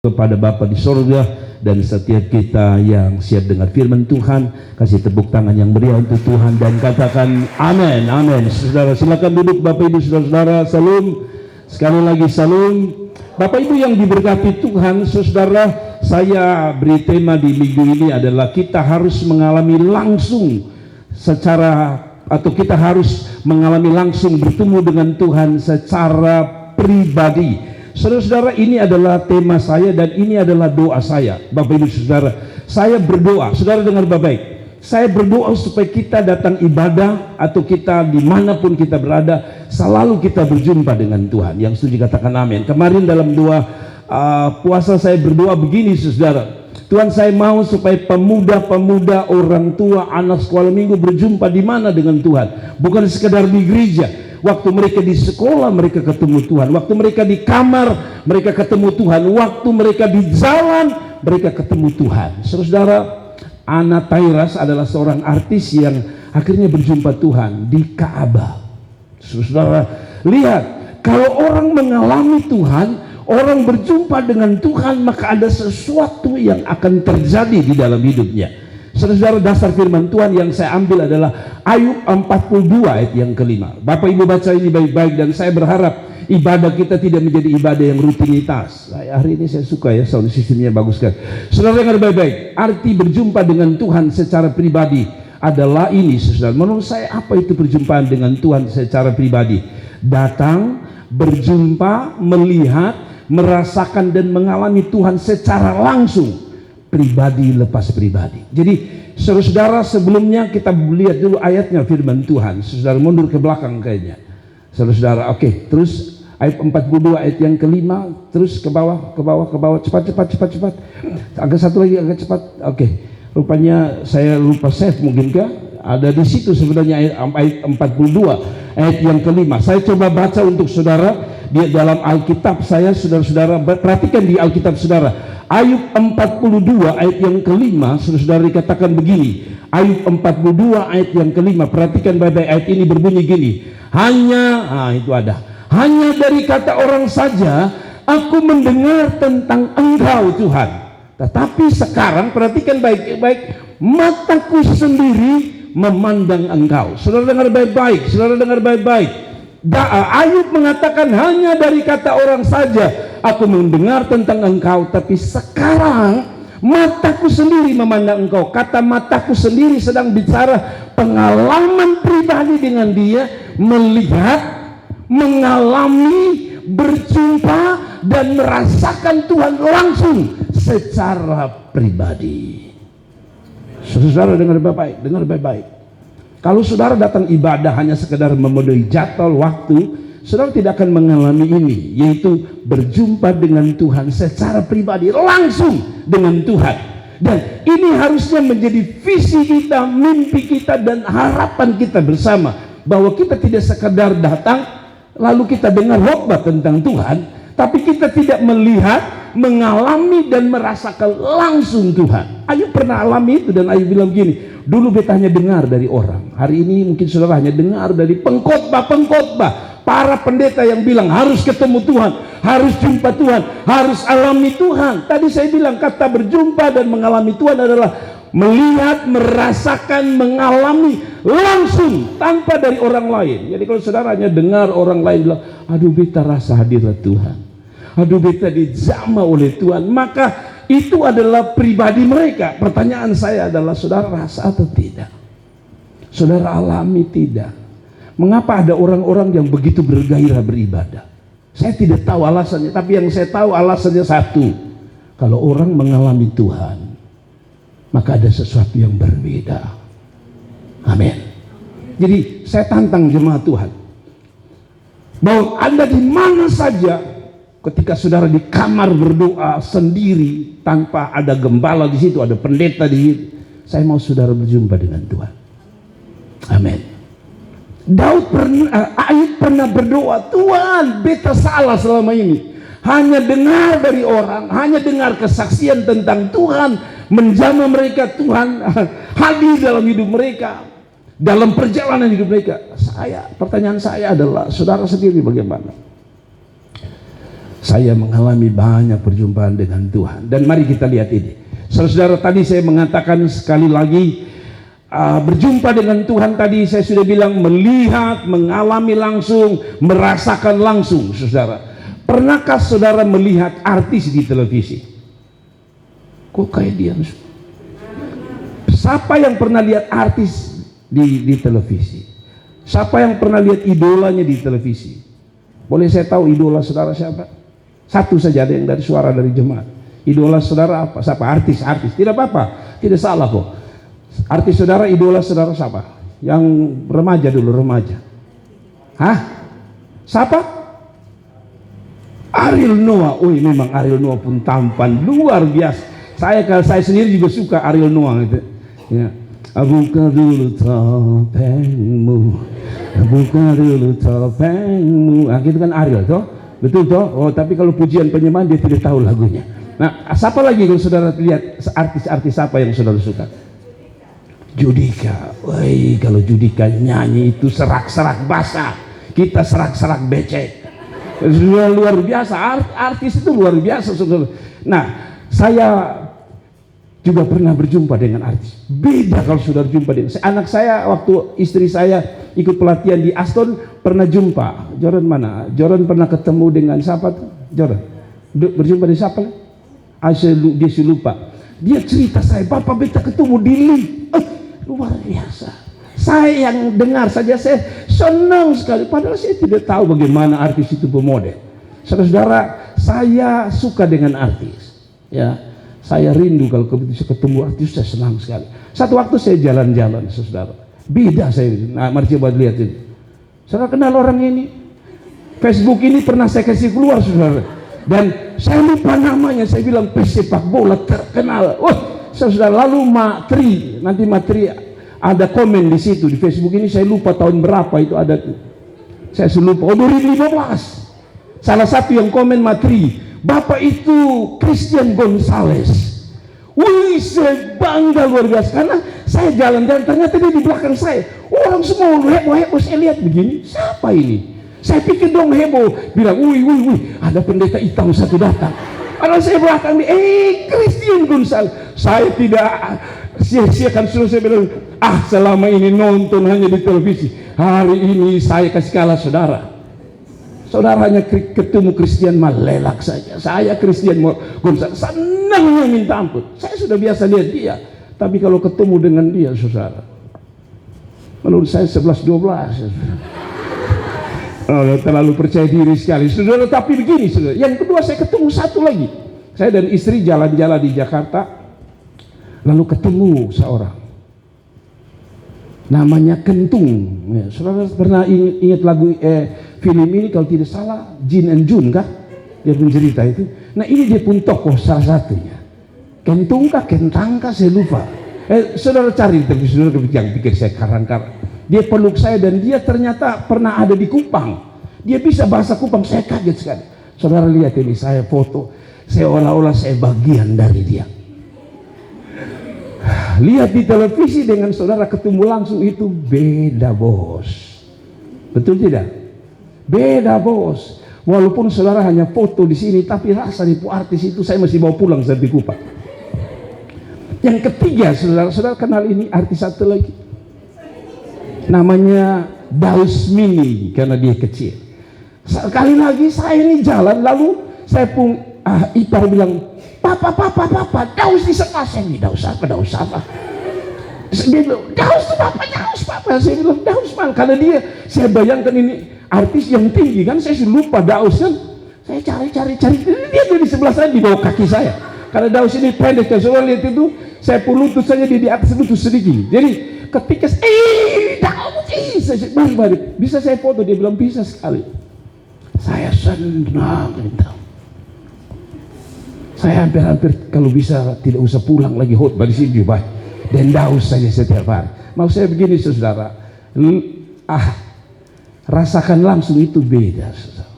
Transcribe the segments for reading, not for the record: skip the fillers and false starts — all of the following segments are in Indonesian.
kepada Bapa di sorga, dan setiap kita yang siap dengar firman Tuhan, kasih tepuk tangan yang meriah untuk Tuhan dan katakan amin, amin. Saudara silakan duduk, Bapak Ibu saudara-saudara. Salam, sekali lagi salam. Bapak Ibu yang diberkati Tuhan, saudara, saya beri tema di minggu ini adalah kita harus mengalami langsung kita harus mengalami langsung bertemu dengan Tuhan secara pribadi. Saudara-saudara, ini adalah tema saya dan ini adalah doa saya. Bapak Ibu saudara, saya berdoa, saudara dengar baik-baik, saya berdoa supaya kita datang ibadah atau kita dimanapun kita berada, selalu kita berjumpa dengan Tuhan. Yang setuju katakan amin. Kemarin dalam doa puasa saya berdoa begini, saudara, Tuhan, saya mau supaya pemuda-pemuda, orang tua, anak sekolah minggu berjumpa di mana dengan Tuhan, bukan sekedar di gereja. Waktu mereka di sekolah mereka ketemu Tuhan, waktu mereka di kamar mereka ketemu Tuhan, waktu mereka di jalan mereka ketemu Tuhan. Saudara, Ana Tairas adalah seorang artis yang akhirnya berjumpa Tuhan di Ka'bah. Saudara, lihat, kalau orang mengalami Tuhan, orang berjumpa dengan Tuhan, maka ada sesuatu yang akan terjadi di dalam hidupnya. Saudara, dasar firman Tuhan yang saya ambil adalah Ayub 42 ayat yang kelima. Bapak Ibu baca ini baik-baik, dan saya berharap ibadah kita tidak menjadi ibadah yang rutinitas. Hari ini saya suka ya, sound systemnya bagus kan. Saudara dengar baik-baik, arti berjumpa dengan Tuhan secara pribadi adalah ini, saudara. Menurut saya, apa itu perjumpaan dengan Tuhan secara pribadi? Datang, berjumpa, melihat, merasakan dan mengalami Tuhan secara langsung, pribadi lepas pribadi. Jadi saudara-saudara, sebelumnya kita lihat dulu ayatnya firman Tuhan. Saudara mundur ke belakang kayaknya, saudara-saudara. Oke, terus ayat 42 ayat yang kelima, terus ke bawah, cepat. Agak satu lagi, agak cepat. Oke, rupanya saya lupa save, mungkinkah ada di situ sebenarnya ayat 42 ayat yang kelima. Saya coba baca untuk saudara di dalam Alkitab saya. Saudara-saudara perhatikan di Alkitab saudara, Ayub 42 ayat yang kelima, saudara dikatakan begini. Ayub 42 ayat yang kelima, perhatikan baik-baik, ayat ini berbunyi gini. Hanya dari kata orang saja aku mendengar tentang Engkau Tuhan, tetapi sekarang perhatikan baik-baik, mataku sendiri memandang Engkau. Saudara dengar baik-baik, saudara dengar baik-baik. Ayub mengatakan hanya dari kata orang saja aku mendengar tentang Engkau, tapi sekarang mataku sendiri memandang Engkau. Kata mataku sendiri sedang bicara pengalaman pribadi dengan dia, melihat, mengalami, berjumpa dan merasakan Tuhan langsung secara pribadi. Saudara dengar baik-baik. Kalau saudara datang ibadah hanya sekedar memenuhi jadwal waktu, saudara tidak akan mengalami ini, yaitu berjumpa dengan Tuhan secara pribadi, langsung dengan Tuhan. Dan ini harusnya menjadi visi kita, mimpi kita, dan harapan kita bersama, bahwa kita tidak sekedar datang lalu kita dengar khotbah tentang Tuhan, tapi kita tidak melihat, mengalami dan merasakan langsung Tuhan. Ayub pernah alami itu, dan Ayub bilang begini, dulu beta hanya dengar dari orang, hari ini mungkin saudara hanya dengar dari pengkhotbah, para pendeta yang bilang harus ketemu Tuhan, harus jumpa Tuhan, harus alami Tuhan. Tadi saya bilang kata berjumpa dan mengalami Tuhan adalah melihat, merasakan, mengalami langsung tanpa dari orang lain. Jadi kalau saudara hanya dengar orang lain bilang, aduh beta rasa hadirlah Tuhan, aduh beta dijamah oleh Tuhan, maka itu adalah pribadi mereka. Pertanyaan saya adalah, saudara rasa atau tidak? Saudara alami tidak? Mengapa ada orang-orang yang begitu bergairah beribadah? Saya tidak tahu alasannya, tapi yang saya tahu alasannya satu. Kalau orang mengalami Tuhan, maka ada sesuatu yang berbeda. Amin. Jadi saya tantang jemaat Tuhan, bahwa Anda di mana saja, ketika saudara di kamar berdoa sendiri tanpa ada gembala di situ, ada pendeta di situ, saya mau saudara berjumpa dengan Tuhan. Amin. Ayub pernah berdoa, Tuhan beta salah selama ini, hanya dengar dari orang, hanya dengar kesaksian tentang Tuhan, menjamah mereka, Tuhan hadir dalam hidup mereka, dalam perjalanan hidup mereka. Pertanyaan saya adalah, saudara sendiri bagaimana? Saya mengalami banyak perjumpaan dengan Tuhan. Dan mari kita lihat ini. Saudara-saudara, tadi saya mengatakan sekali lagi, berjumpa dengan Tuhan tadi saya sudah bilang melihat, mengalami langsung, merasakan langsung. Saudara, pernahkah saudara melihat artis di televisi? Kok kayak dia? Siapa yang pernah lihat artis di televisi? Siapa yang pernah lihat idolanya di televisi? Boleh saya tahu idola saudara siapa? Satu saja, ada yang dari suara dari jemaat. Idola saudara apa? Siapa? Artis. Tidak apa-apa, tidak salah kok. Artis saudara, idola saudara siapa? Yang remaja dulu, remaja. Hah? Siapa? Ariel Noah. Oh, memang Ariel Noah pun tampan luar biasa. Saya sendiri juga suka Ariel Noah gitu. Ya. Buka dulu topengmu, buka dulu topengmu. Nah, gitu kan Ariel toh, betul toh. Oh, tapi kalau pujian penyembahan dia tidak tahu lagunya. Nah, siapa lagi kalau saudara lihat artis-artis apa yang saudara suka? Judika. Woi, kalau Judika nyanyi itu serak-serak basah, kita serak-serak becek. Luar biasa, artis itu luar biasa, saudara. Nah, saya juga pernah berjumpa dengan artis. Beda kalau sudah jumpa dengan anak saya. Waktu istri saya ikut pelatihan di Aston, pernah jumpa. Joran mana? Joran pernah ketemu dengan siapa tuh? Joran berjumpa dengan siapa? Dia lupa. Dia cerita saya, Bapak beta ketemu di link. Luar biasa. Saya yang dengar saja saya senang sekali. Padahal saya tidak tahu bagaimana artis itu bermodel. Saudara-saudara, saya suka dengan artis. Ya. Saya rindu kalau bisa ketemu artis, saya senang sekali. Satu waktu saya jalan-jalan, saudara. Beda saya. Nah, mari coba lihat ini. Saudara kenal orang ini? Facebook ini pernah saya kasih keluar, saudara. Dan saya lupa namanya. Saya bilang pesepak bola terkenal. Wah, saudara. Lalu Matri, nanti Matri ada komen di situ di Facebook ini. Saya lupa tahun berapa itu ada. Saya lupa. Oh, 2015. Salah satu yang komen Matri. Bapak itu Christian Gonzalez. Wih, saya bangga luar biasa karena saya jalan-jalan ternyata dia di belakang saya. Orang semua heboh-heboh, saya lihat begini, siapa ini? Saya pikir dong heboh, bilang, wih, ada pendeta hitam satu datang. Karena saya belakang Christian Gonzalez. Saya tidak sia-siakan, suruh saya bilang, selama ini nonton hanya di televisi. Hari ini saya kasih kalah saudara. Saudara hanya ketemu Christian melelak saja. Saya Christian Gonzalez senangnya minta ampun. Saya sudah biasa lihat dia. Tapi kalau ketemu dengan dia, saudara, menurut saya 11-12. Terlalu percaya diri sekali, saudara. Tapi begini, saudara. Yang kedua saya ketemu satu lagi. Saya dan istri jalan-jalan di Jakarta. Lalu ketemu seorang. Namanya Kentung. Ya, saudara pernah ingat lagu film ini kalau tidak salah Jin and Jun kah? Dia pencerita itu. Nah, ini dia pun tokoh salah satunya. Kentung kah, Kentang kah, saya lupa. Saudara cari, tapi saudara yang pikir saya karang-karang. Dia peluk saya dan dia ternyata pernah ada di Kupang. Dia bisa bahasa Kupang, saya kaget sekali. Saudara lihat ini, saya foto, saya olah-olah saya bagian dari dia. Lihat di televisi dengan saudara ketemu langsung itu beda, bos. Betul tidak? Beda, bos. Walaupun saudara hanya foto di sini, tapi rasa di artis itu saya masih bawa pulang dari Kupang. Yang ketiga, saudara kenal ini artis satu lagi. Namanya Daus Mini karena dia kecil. Sekali lagi saya ini jalan, lalu saya pun ipar bilang, Papa, Daus di sebelah saya. Daus apa? Dia bilang, Daus tuh Papa. Saya bilang, Daus man. Karena dia, saya bayangkan ini artis yang tinggi kan, saya lupa Daus kan. Saya cari. Dia di sebelah saya, di bawah kaki saya. Karena Daus ini pendek, dan saudara lihat itu, saya pun lutut saja di atas lutut sedikit. Jadi ketika, Daus, mari, bisa saya foto? Dia bilang, bisa sekali. Saya senang, saya hampir kalau bisa tidak usah pulang lagi khotbah di sini, baik. Dan Daus saja setiap hari. Mau saya begini, saudara, rasakan langsung itu beda, saudara.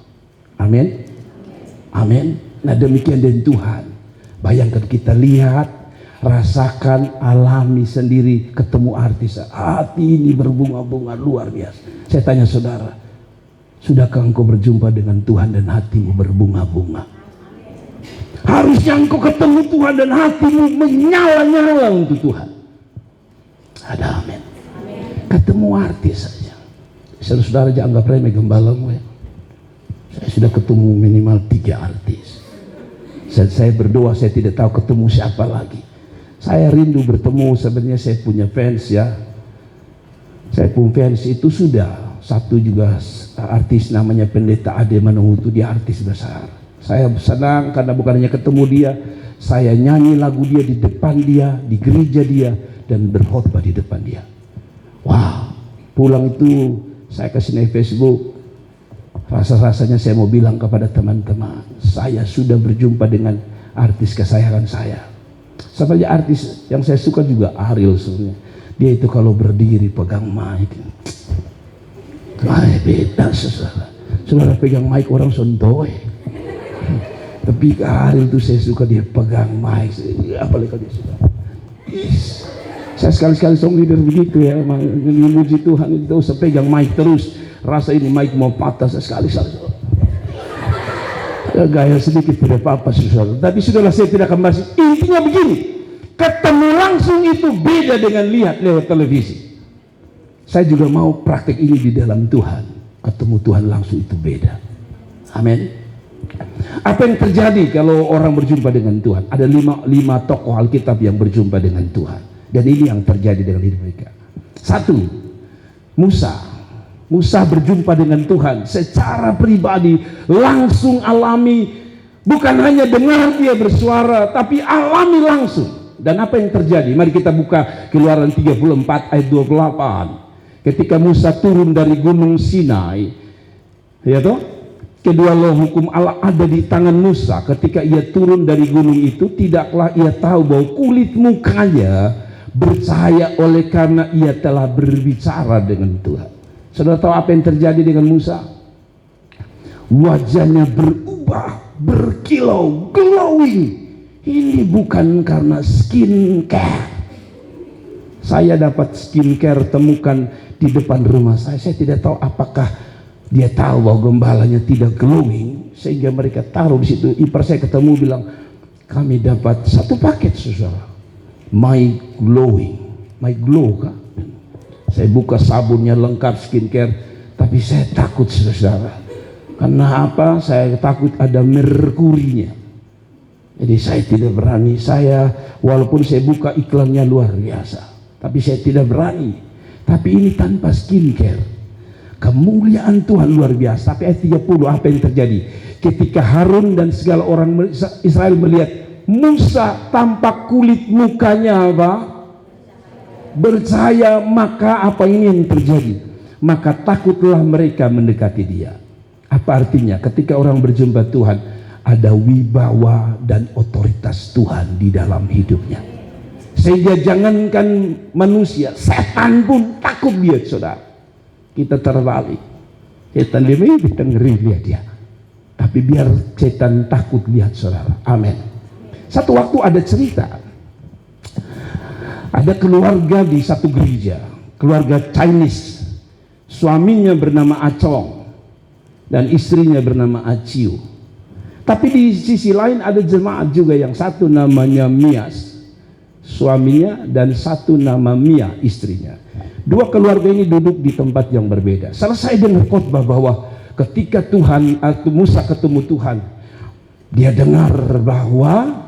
Amin. Nah, demikian dengan Tuhan. Bayangkan kita lihat, rasakan, alami sendiri, ketemu artis, hati ini berbunga-bunga luar biasa. Saya tanya saudara, Sudahkah engkau berjumpa dengan Tuhan dan hatimu berbunga-bunga? Harusnya engkau ketemu Tuhan dan hatimu menyala-nyala untuk Tuhan. Ada amin. Ketemu artis saja. Saudara-saudara jangan anggap remeh gembala gue. Saya sudah ketemu minimal 3 artis. Saya berdoa saya tidak tahu ketemu siapa lagi. Saya rindu bertemu, sebenarnya saya punya fans ya. Saya punya fans itu sudah. Satu juga artis namanya Pendeta Ade Manunghutu, dia artis besar. Saya senang karena bukan hanya ketemu dia, saya nyanyi lagu dia di depan dia, di gereja dia, dan berkhotbah di depan dia. Wah, pulang itu saya kasih naik Facebook. Rasa-rasanya saya mau bilang kepada teman-teman, saya sudah berjumpa dengan artis kesayangan saya. Sebenarnya artis yang saya suka juga Ariel sebenarnya. Dia itu kalau berdiri pegang mic, beda saudara. Saudara pegang mic orang sontoy. Tapi Ariel itu saya suka dia pegang mic, apalagi kalau dia suka. Saya sekali-sekali song leader begitu ya, memuji Tuhan itu saya pegang mic terus. Rasa ini mic mau patah sekali-sekali. Ya, gaya sedikit tidak apa-apa saudara. Tapi sudahlah saya tidak akan bahas. Intinya begini, ketemu langsung itu beda dengan lihat lewat televisi. Saya juga mau praktek ini di dalam Tuhan. Ketemu Tuhan langsung itu beda. Amin. Apa yang terjadi kalau orang berjumpa dengan Tuhan? Ada lima tokoh Alkitab yang berjumpa dengan Tuhan. Dan ini yang terjadi dengan hidup mereka. 1. Musa berjumpa dengan Tuhan secara pribadi, langsung alami, bukan hanya dengar dia bersuara, tapi alami langsung. Dan apa yang terjadi? Mari kita buka Keluaran 34 ayat 28. Ketika Musa turun dari gunung Sinai, ya toh, kedua loh hukum Allah ada di tangan Musa. Ketika ia turun dari gunung itu, tidaklah ia tahu bahwa kulit mukanya bercahaya oleh karena ia telah berbicara dengan Tuhan. Saudara tahu apa yang terjadi dengan Musa? Wajahnya berubah, berkilau, glowing. Ini bukan karena skincare. Saya dapat skincare temukan di depan rumah saya. Saya tidak tahu apakah dia tahu bahwa gembalanya tidak glowing, sehingga mereka taruh di situ. Ipar saya ketemu bilang, kami dapat 1 paket saudara, My Glowing, My Glow kah? Saya buka sabunnya lengkap skincare, tapi saya takut saudara. Karena apa? Saya takut ada merkurinya. Jadi saya tidak berani. Walaupun saya buka iklannya luar biasa, tapi saya tidak berani. Tapi ini tanpa skincare. Kemuliaan Tuhan luar biasa. Tapi ayat 30 apa yang terjadi? Ketika Harun dan segala orang Israel melihat Musa tampak kulit mukanya apa? Bercahaya, maka apa ini yang terjadi? Maka takutlah mereka mendekati dia. Apa artinya? Ketika orang berjumpa Tuhan, ada wibawa dan otoritas Tuhan di dalam hidupnya. Sehingga jangankan manusia, setan pun takut lihat saudara. Kita terbalik. Setan kita ngeri lihat dia. Tapi biar setan takut lihat saudara. Amin. Satu waktu ada cerita. Ada keluarga di satu gereja, keluarga Chinese. Suaminya bernama Acong dan istrinya bernama Aciu. Tapi di sisi lain ada jemaat juga, yang satu namanya Mias, suaminya, dan satu nama Mia, istrinya. Dua keluarga ini duduk di tempat yang berbeda. Selesai dengar khotbah bahwa ketika Musa ketemu Tuhan, dia dengar bahwa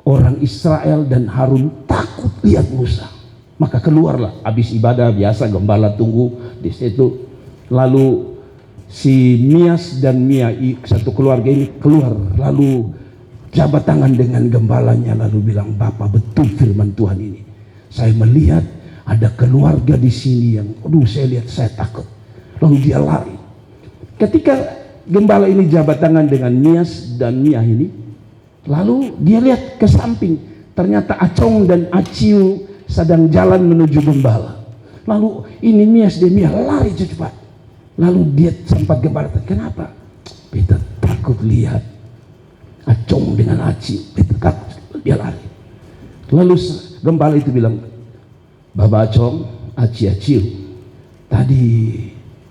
orang Israel dan Harun takut lihat Musa. Maka keluarlah, habis ibadah biasa gembala tunggu di situ. Lalu si Mias dan Mia, satu keluarga ini keluar, lalu jabat tangan dengan gembalanya, lalu bilang, Bapak, betul firman Tuhan ini. Saya melihat ada keluarga di sini yang, saya lihat saya takut. Lalu dia lari. Ketika gembala ini jabat tangan dengan Mias dan Mia ini, lalu dia lihat ke samping, ternyata Acong dan Aciu sedang jalan menuju gembala. Lalu ini Mias dan Mia lari cepat. Lalu dia sempat gembala, kenapa? Beta takut lihat Acong dengan Aciu. Beta takut, dia lari. Lalu gembala itu bilang, Bapak Acong, Aciu, tadi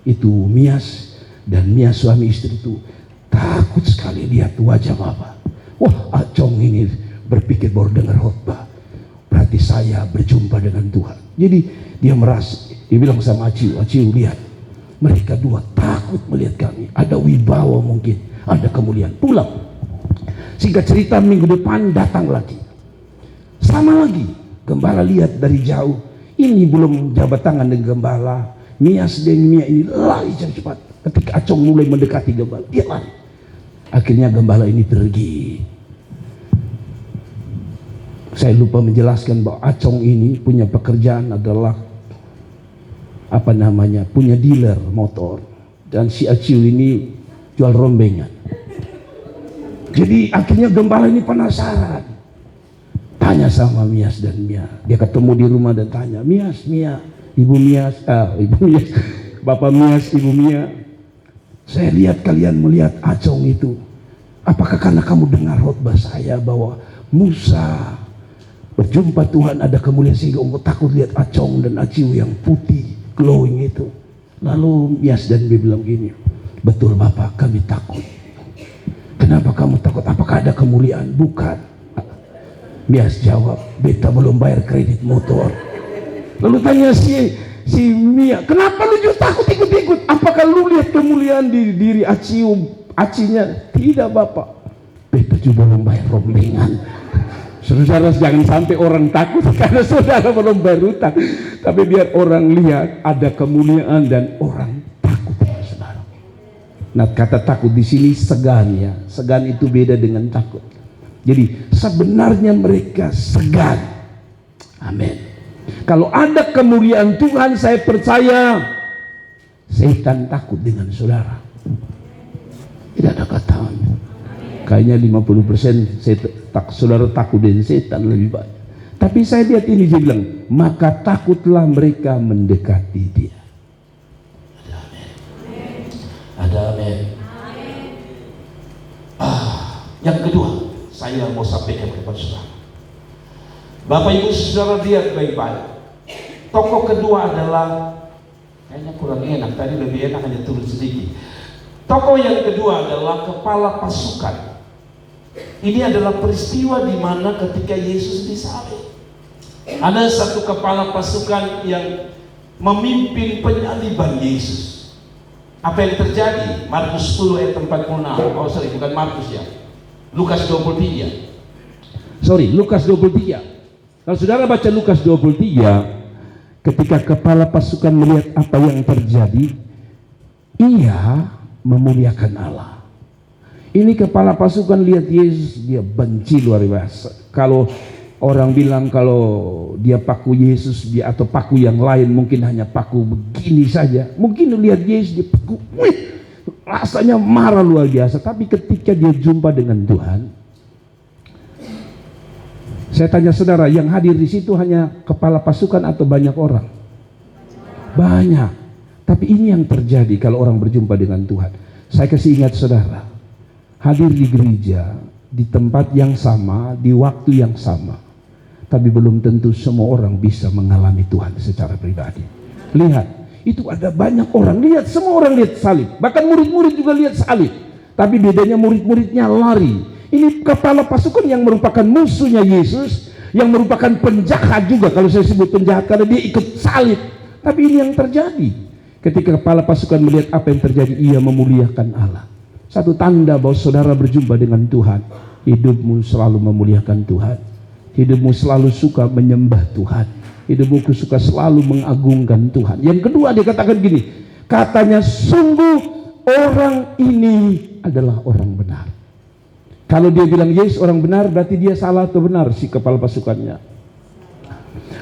itu Mias Dan Mia suami istri itu takut sekali lihat wajah Bapak. Wah, Acong ini berpikir baru dengar khotbah, berarti saya berjumpa dengan Tuhan. Jadi dia merasa, dia bilang sama Aciu, Aciu lihat, mereka dua takut melihat kami. Ada wibawa mungkin, ada kemuliaan. Pulang. Singkat cerita, minggu depan datang lagi. Sama lagi, gembala lihat dari jauh. Ini belum jabat tangan dengan gembala. Mia ini lari cepat. Ketika Acong mulai mendekati gembala, dia lari. Akhirnya gembala ini pergi. Saya lupa menjelaskan bahwa Acong ini punya pekerjaan adalah punya dealer motor, dan si Aciu ini jual rombengan. Jadi akhirnya gembala ini penasaran, tanya sama Mias dan Mia. Dia ketemu di rumah dan tanya, Mias, Mia, Ibu Mias, Bapak Mias, Ibu Mia, saya lihat kalian melihat Acong itu. Apakah karena kamu dengar khotbah saya bahwa Musa berjumpa Tuhan ada kemuliaan sehingga engkau takut lihat Acong dan Aciu yang putih glowing itu? Lalu Mias dan Mia bilang gini, betul Bapak, kami takut. Kenapa kamu takut? Apakah ada kemuliaan? Bukan. Mias jawab, beta belum bayar kredit motor. Lalu tanya si Mia, kenapa lu juga takut ikut-ikut? Apakah lu lihat kemuliaan di diri Acinya? Tidak Bapak, beta juga belum bayar rombengan. Saudara, jangan sampai orang takut karena saudara belum bayar utang, tapi biar orang lihat ada kemuliaan dan orang takut dengan saudara. Nah, kata takut di sini segan ya. Segan itu beda dengan takut. Jadi sebenarnya mereka segan. Amin. Kalau ada kemuliaan Tuhan, saya percaya setan takut dengan saudara. Tidak ada katanya. Kayaknya 50% saudara takut dengan setan lebih banyak. Tapi saya lihat ini, dia bilang, maka takutlah mereka mendekati dia. Ada amin. Ada amin. Yang kedua, saya mau sampaikan kepada saudara. Bapak Ibu Saudara lihat baik-baik. Tokoh kedua adalah, kayaknya kurang enak, tadi lebih enak hanya turun sedikit. Tokoh yang kedua adalah kepala pasukan. Ini adalah peristiwa di mana ketika Yesus disalib, ada satu kepala pasukan yang memimpin penyaliban Yesus. Apa yang terjadi? Markus 10 ayat 46. Oh sorry, bukan Markus ya, Lukas 23. Lukas 23. Kalau saudara baca Lukas 23, ketika kepala pasukan melihat apa yang terjadi, ia memuliakan Allah. Ini kepala pasukan lihat Yesus, dia benci luar biasa. Kalau orang bilang kalau dia paku Yesus dia atau paku yang lain, mungkin hanya paku begini saja. Mungkin lihat Yesus dia paku, rasanya marah luar biasa. Tapi ketika dia jumpa dengan Tuhan, saya tanya saudara, yang hadir di situ hanya kepala pasukan atau banyak orang? Banyak. Tapi ini yang terjadi kalau orang berjumpa dengan Tuhan. Saya kasih ingat saudara, hadir di gereja, di tempat yang sama, di waktu yang sama, tapi belum tentu semua orang bisa mengalami Tuhan secara pribadi. Lihat, itu ada banyak orang, lihat, semua orang lihat salib, bahkan murid-murid juga lihat salib, tapi bedanya murid-muridnya lari. Ini kepala pasukan yang merupakan musuhnya Yesus, yang merupakan penjahat juga, kalau saya sebut penjahat karena dia ikut salib. Tapi ini yang terjadi ketika kepala pasukan melihat apa yang terjadi, ia memuliakan Allah. Satu tanda bahwa saudara berjumpa dengan Tuhan, hidupmu selalu memuliakan Tuhan, hidupmu selalu suka menyembah Tuhan, hidupmu suka selalu mengagungkan Tuhan. Yang kedua, dia katakan gini, katanya sungguh orang ini adalah orang benar. Kalau dia bilang Yesus orang benar, berarti dia salah atau benar si kepala pasukannya?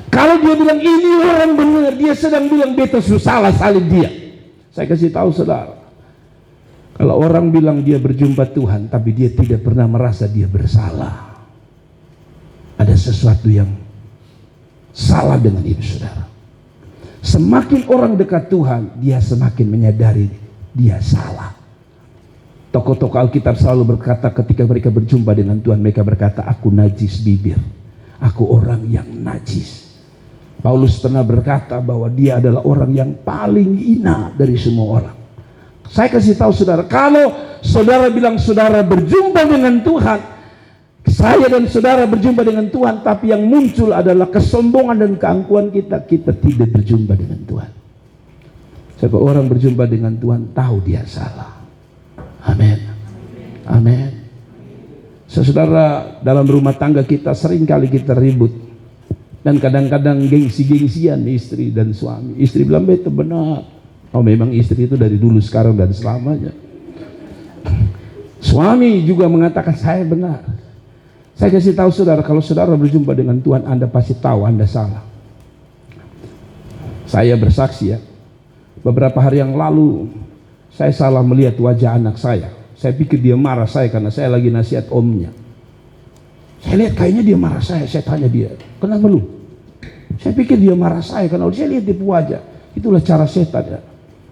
Kalau dia bilang ini orang benar, dia sedang bilang beta salah salib dia. Saya kasih tahu saudara, kalau orang bilang dia berjumpa Tuhan tapi dia tidak pernah merasa dia bersalah, ada sesuatu yang salah dengan hidup saudara. Semakin orang dekat Tuhan, dia semakin menyadari dia salah. Tokoh-tokoh Alkitab selalu berkata ketika mereka berjumpa dengan Tuhan, mereka berkata, aku najis bibir, aku orang yang najis. Paulus pernah berkata bahwa dia adalah orang yang paling hina dari semua orang. Saya kasih tahu saudara, kalau saudara bilang saudara berjumpa dengan Tuhan, saya dan saudara berjumpa dengan Tuhan, tapi yang muncul adalah kesombongan dan keangkuhan kita, kita tidak berjumpa dengan Tuhan. Sebab orang berjumpa dengan Tuhan tahu dia salah. Amin. Amin. Saudara, dalam rumah tangga kita seringkali kita ribut, dan kadang-kadang gengsi-gengsian istri dan suami. Istri bilang betul benar. Oh, memang istri itu dari dulu, sekarang, dan selamanya. Suami juga mengatakan saya benar. Saya kasih tahu saudara, kalau saudara berjumpa dengan Tuhan, Anda pasti tahu Anda salah. Saya bersaksi ya, beberapa hari yang lalu saya salah melihat wajah anak saya. Saya pikir dia marah saya karena saya lagi nasihat omnya. Saya lihat kayaknya dia marah saya tanya dia, kenapa lu? Saya pikir dia marah saya karena saya lihat di wajah. Itulah cara setan ya.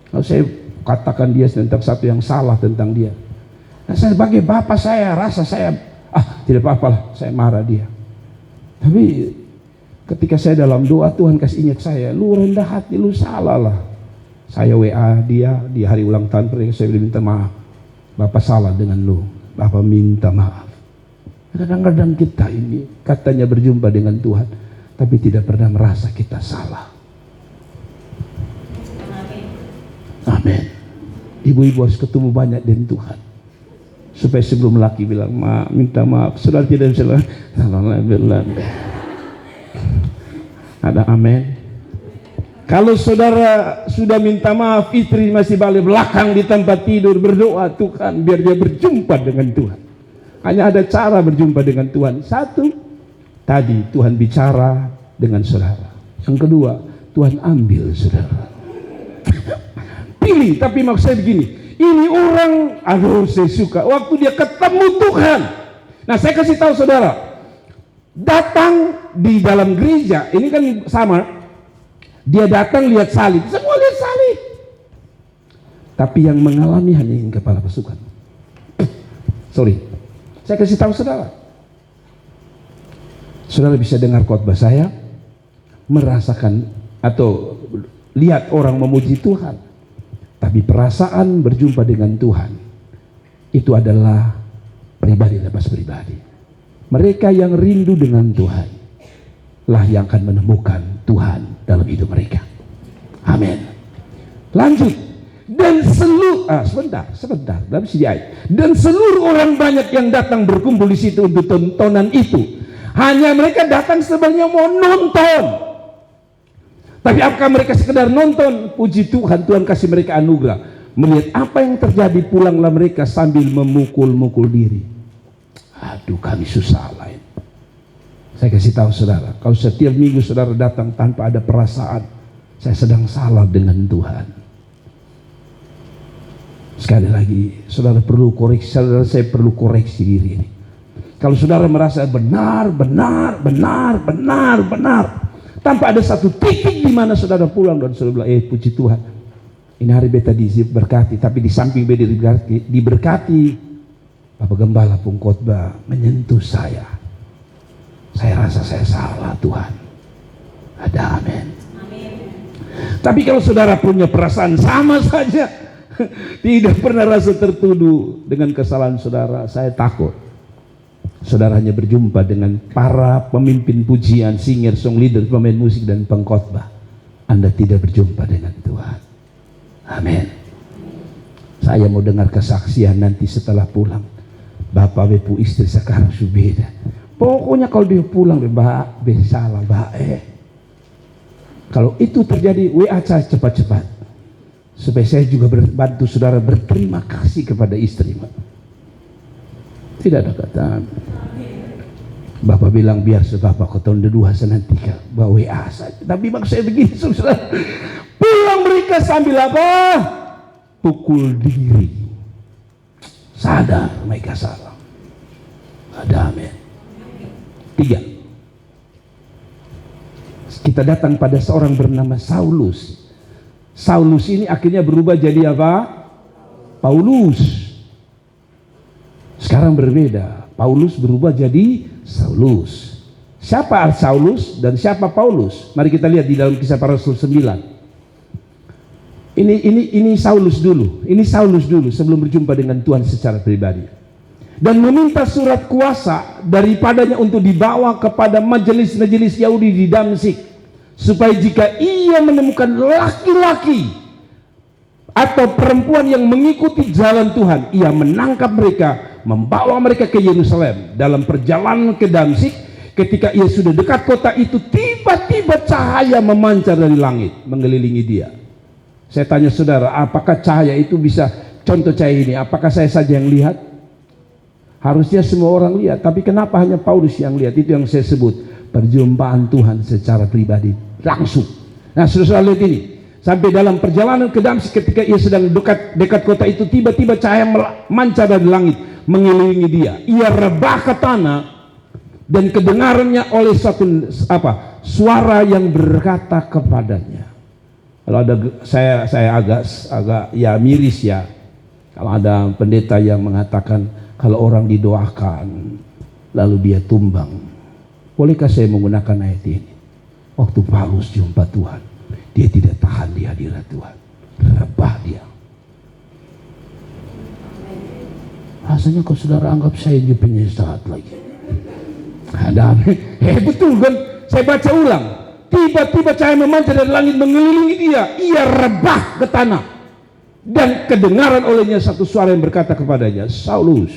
Kalau saya katakan dia tentang satu yang salah tentang dia, nah saya sebagai bapak saya rasa saya tidak apa-apa lah, saya marah dia. Tapi ketika saya dalam doa, Tuhan kasih ingat saya, lu rendah hati, lu salah lah. Saya WA dia di hari ulang tahun pernikahan, saya minta maaf, bapak salah dengan lu, bapak minta maaf. Kadang-kadang kita ini katanya berjumpa dengan Tuhan, tapi tidak pernah merasa kita salah. Amin. Ibu-ibu harus ketemu banyak dengan Tuhan, supaya sebelum laki bilang minta maaf, saudara tidak salah. Ada amin. Kalau saudara sudah minta maaf, istri masih balik belakang di tempat tidur berdoa, Tuhan biar dia berjumpa dengan Tuhan. Hanya ada cara berjumpa dengan Tuhan. Satu, tadi Tuhan bicara dengan saudara. Yang kedua, Tuhan ambil saudara. Pilih, tapi maksud saya begini, ini orang, aduh saya suka, waktu dia ketemu Tuhan. Nah saya kasih tahu saudara, datang di dalam gereja, ini kan sama, dia datang lihat salib, semua lihat salib. Tapi yang mengalami hanya yang kepala pasukan. Sorry, saya kasih tahu saudara. Saudara bisa dengar khotbah saya, merasakan atau lihat orang memuji Tuhan. Tapi perasaan berjumpa dengan Tuhan itu adalah pribadi lepas pribadi. Mereka yang rindu dengan Tuhan lah yang akan menemukan Tuhan dalam hidup mereka. Amin. Lanjut. Dan sebentar dalam sini ayat. Dan seluruh orang banyak yang datang berkumpul di situ untuk tontonan itu. Hanya mereka datang sebenarnya mau nonton. Tapi apakah mereka sekedar nonton? Puji Tuhan, Tuhan kasih mereka anugerah. Melihat apa yang terjadi, pulanglah mereka sambil memukul-mukul diri. Aduh, kami susah lain. Saya kasih tahu saudara, kalau setiap minggu saudara datang tanpa ada perasaan, saya sedang salah dengan Tuhan. Sekali lagi, saudara perlu koreksi, saya perlu koreksi diri ini. Kalau saudara merasa benar, tanpa ada satu titik di mana saudara pulang dan saudara bilang, puji Tuhan, ini hari beta diberkati, tapi di samping beta diberkati, Bapak Gembala pun khotbah menyentuh saya. Saya rasa saya salah Tuhan. Ada amin. Tapi kalau saudara punya perasaan sama saja, tidak pernah rasa tertuduh dengan kesalahan saudara, saya takut saudara hanya berjumpa dengan para pemimpin pujian, singer, song leader, pemain musik dan pengkhotbah. Anda tidak berjumpa dengan Tuhan. Amin. Saya mau dengar kesaksian nanti setelah pulang. Bapak bepu istri sekarang sudah beda. Pokoknya kalau dia pulang salah Kalau itu terjadi, WA saya cepat-cepat supaya saya juga bantu saudara berterima kasih kepada istri. Tidak ada kata. Bapak bilang biar Bapak koton dua senantika bawa WA saja. Tapi maksud saya begini saudara, pulang mereka sambil apa? Pukul diri. Sadar mereka salah. Ada amin. 3. Kita datang pada seorang bernama Saulus. Saulus ini akhirnya berubah jadi apa? Paulus. Sekarang berbeda. Paulus berubah jadi Saulus. Siapa Saulus dan siapa Paulus? Mari kita lihat di dalam Kisah Para Rasul 9. Ini Saulus dulu. Ini Saulus dulu sebelum berjumpa dengan Tuhan secara pribadi. Dan meminta surat kuasa daripadanya untuk dibawa kepada majelis-majelis Yahudi di Damsyik, supaya jika ia menemukan laki-laki atau perempuan yang mengikuti jalan Tuhan, ia menangkap mereka, membawa mereka ke Yerusalem. Dalam perjalanan ke Damsyik, ketika ia sudah dekat kota itu, tiba-tiba cahaya memancar dari langit mengelilingi dia. Saya tanya saudara, apakah cahaya itu bisa, contoh cahaya ini, apakah saya saja yang lihat? Harusnya semua orang lihat, tapi kenapa hanya Paulus yang lihat? Itu yang saya sebut perjumpaan Tuhan secara pribadi, langsung. Nah, saudara lihat ini, sampai dalam perjalanan ke Damsyik, ketika ia sedang dekat kota itu, tiba-tiba cahaya memancar dari langit mengelilingi dia. Ia rebah ke tanah, dan kedengarannya oleh satu suara yang berkata kepadanya. Kalau ada saya agak ya miris ya, kalau ada pendeta yang mengatakan kalau orang didoakan lalu dia tumbang. Bolehkah saya menggunakan ayat ini? Waktu Paulus jumpa Tuhan, dia tidak tahan di hadirat Tuhan, rebah dia. Rasanya kok saudara anggap saya juga penyesaat lagi. Ada betul kan? Saya baca ulang. Tiba-tiba cahaya memancar dari langit mengelilingi dia. Ia rebah ke tanah. Dan kedengaran olehnya satu suara yang berkata kepadanya, Saulus,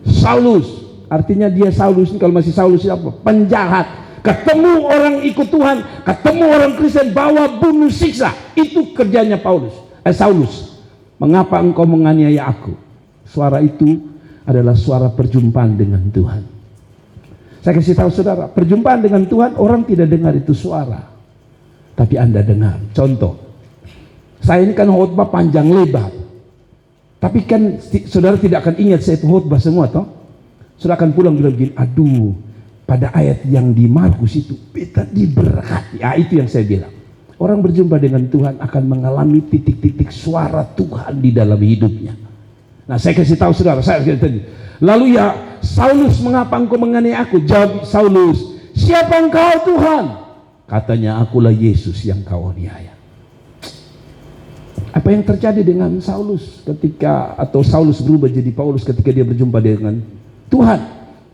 Saulus. Artinya dia Saulus ini, kalau masih Saulus apa? Penjahat. Ketemu orang ikut Tuhan, ketemu orang Kristen, bawa bunuh siksa. Itu kerjanya Saulus. Mengapa engkau menganiaya aku? Suara itu adalah suara perjumpaan dengan Tuhan. Saya kasih tahu saudara, perjumpaan dengan Tuhan orang tidak dengar itu suara, tapi Anda dengar. Contoh, saya ini kan khotbah panjang lebar, tapi kan saudara tidak akan ingat saya itu khotbah semua toh. Saudara akan pulang bilang begini, aduh, pada ayat yang di Markus itu beta diberkati. Ya, itu yang saya bilang. Orang berjumpa dengan Tuhan akan mengalami titik-titik suara Tuhan di dalam hidupnya. Nah, saya kasih tahu saudara, saya tadi. Lalu ya, Saulus, mengapa engkau menganiaya aku? Jawab Saulus, siapa engkau Tuhan? Katanya, akulah Yesus yang kau aniaya. Apa yang terjadi dengan Saulus Saulus berubah jadi Paulus ketika dia berjumpa dengan Tuhan?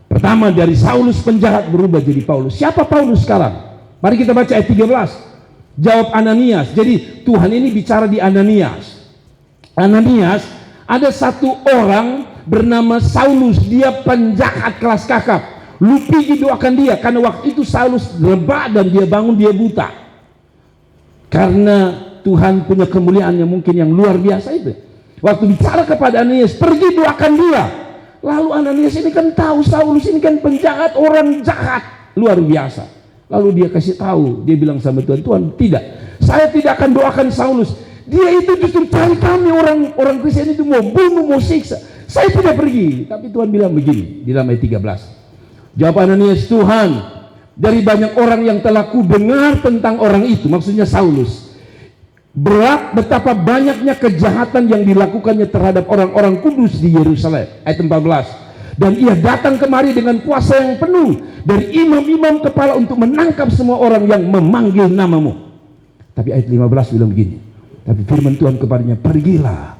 Pertama, dari Saulus penjahat berubah jadi Paulus. Siapa Paulus sekarang? Mari kita baca ayat 13. Jawab Ananias. Jadi Tuhan ini bicara di Ananias. Ananias, ada satu orang bernama Saulus, dia penjahat kelas kakap. Lu pergi doakan dia, karena waktu itu Saulus rebah dan dia bangun, dia buta. Karena Tuhan punya kemuliaan yang mungkin yang luar biasa itu. Waktu bicara kepada Ananias, pergi doakan dia. Lalu Ananias ini kan tahu Saulus ini kan penjahat, orang jahat luar biasa. Lalu dia kasih tahu, dia bilang sama Tuhan, Tuhan tidak, saya tidak akan doakan Saulus. Dia itu justru cari kami orang Kristen itu mau bunuh, mau siksa. Saya tidak pergi. Tapi Tuhan bilang begini di dalam ayat 13. Jawab Ananias, Tuhan, dari banyak orang yang telah ku dengar tentang orang itu, maksudnya Saulus, betapa banyaknya kejahatan yang dilakukannya terhadap orang-orang kudus di Yerusalem. Ayat 14. Dan ia datang kemari dengan kuasa yang penuh dari imam-imam kepala untuk menangkap semua orang yang memanggil namamu. Tapi ayat 15 bilang begini. Tapi firman Tuhan kepadanya, pergilah,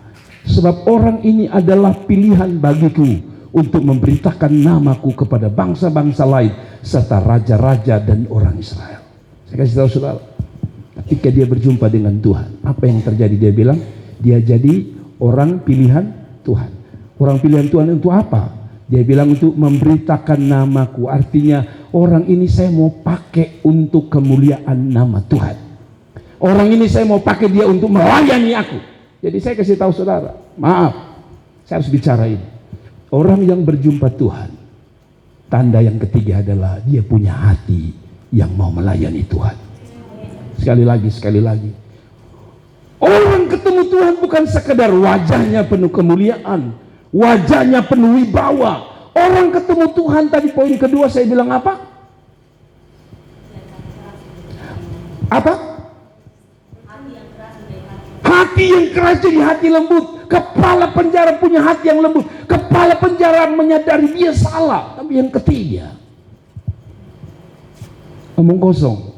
sebab orang ini adalah pilihan bagiku untuk memberitakan namaku kepada bangsa-bangsa lain serta raja-raja dan orang Israel. Saya kasih tahu saudara, ketika dia berjumpa dengan Tuhan, apa yang terjadi? Dia bilang dia jadi orang pilihan Tuhan. Orang pilihan Tuhan untuk apa? Dia bilang untuk memberitakan namaku. Artinya orang ini saya mau pakai untuk kemuliaan nama Tuhan. Orang ini saya mau pakai dia untuk melayani aku. Jadi saya kasih tahu saudara, maaf, saya harus bicara ini. Orang yang berjumpa Tuhan, tanda yang ketiga adalah dia punya hati yang mau melayani Tuhan. Sekali lagi. Orang ketemu Tuhan bukan sekedar wajahnya penuh kemuliaan, wajahnya penuh wibawa. Orang ketemu Tuhan, tadi poin kedua saya bilang apa? Apa? Hati yang keras jadi hati lembut. Kepala penjara punya hati yang lembut. Kepala penjara menyadari dia salah. Tapi yang ketiga, omong kosong,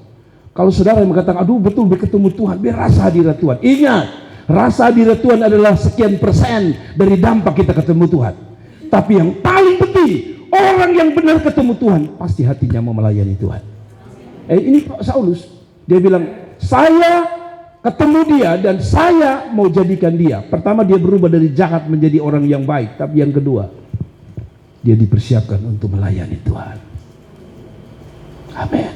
Kalau saudara yang mengatakan, aduh betul ketemu Tuhan, biar rasa hadirat Tuhan. Ingat, rasa hadirat Tuhan adalah sekian persen dari dampak kita ketemu Tuhan. Tapi yang paling penting, orang yang benar ketemu Tuhan, pasti hatinya mau melayani Tuhan. Ini Pak Saulus, dia bilang, saya ketemu dia dan saya mau jadikan dia. Pertama, dia berubah dari jahat menjadi orang yang baik. Tapi yang kedua, dia dipersiapkan untuk melayani Tuhan. Amin.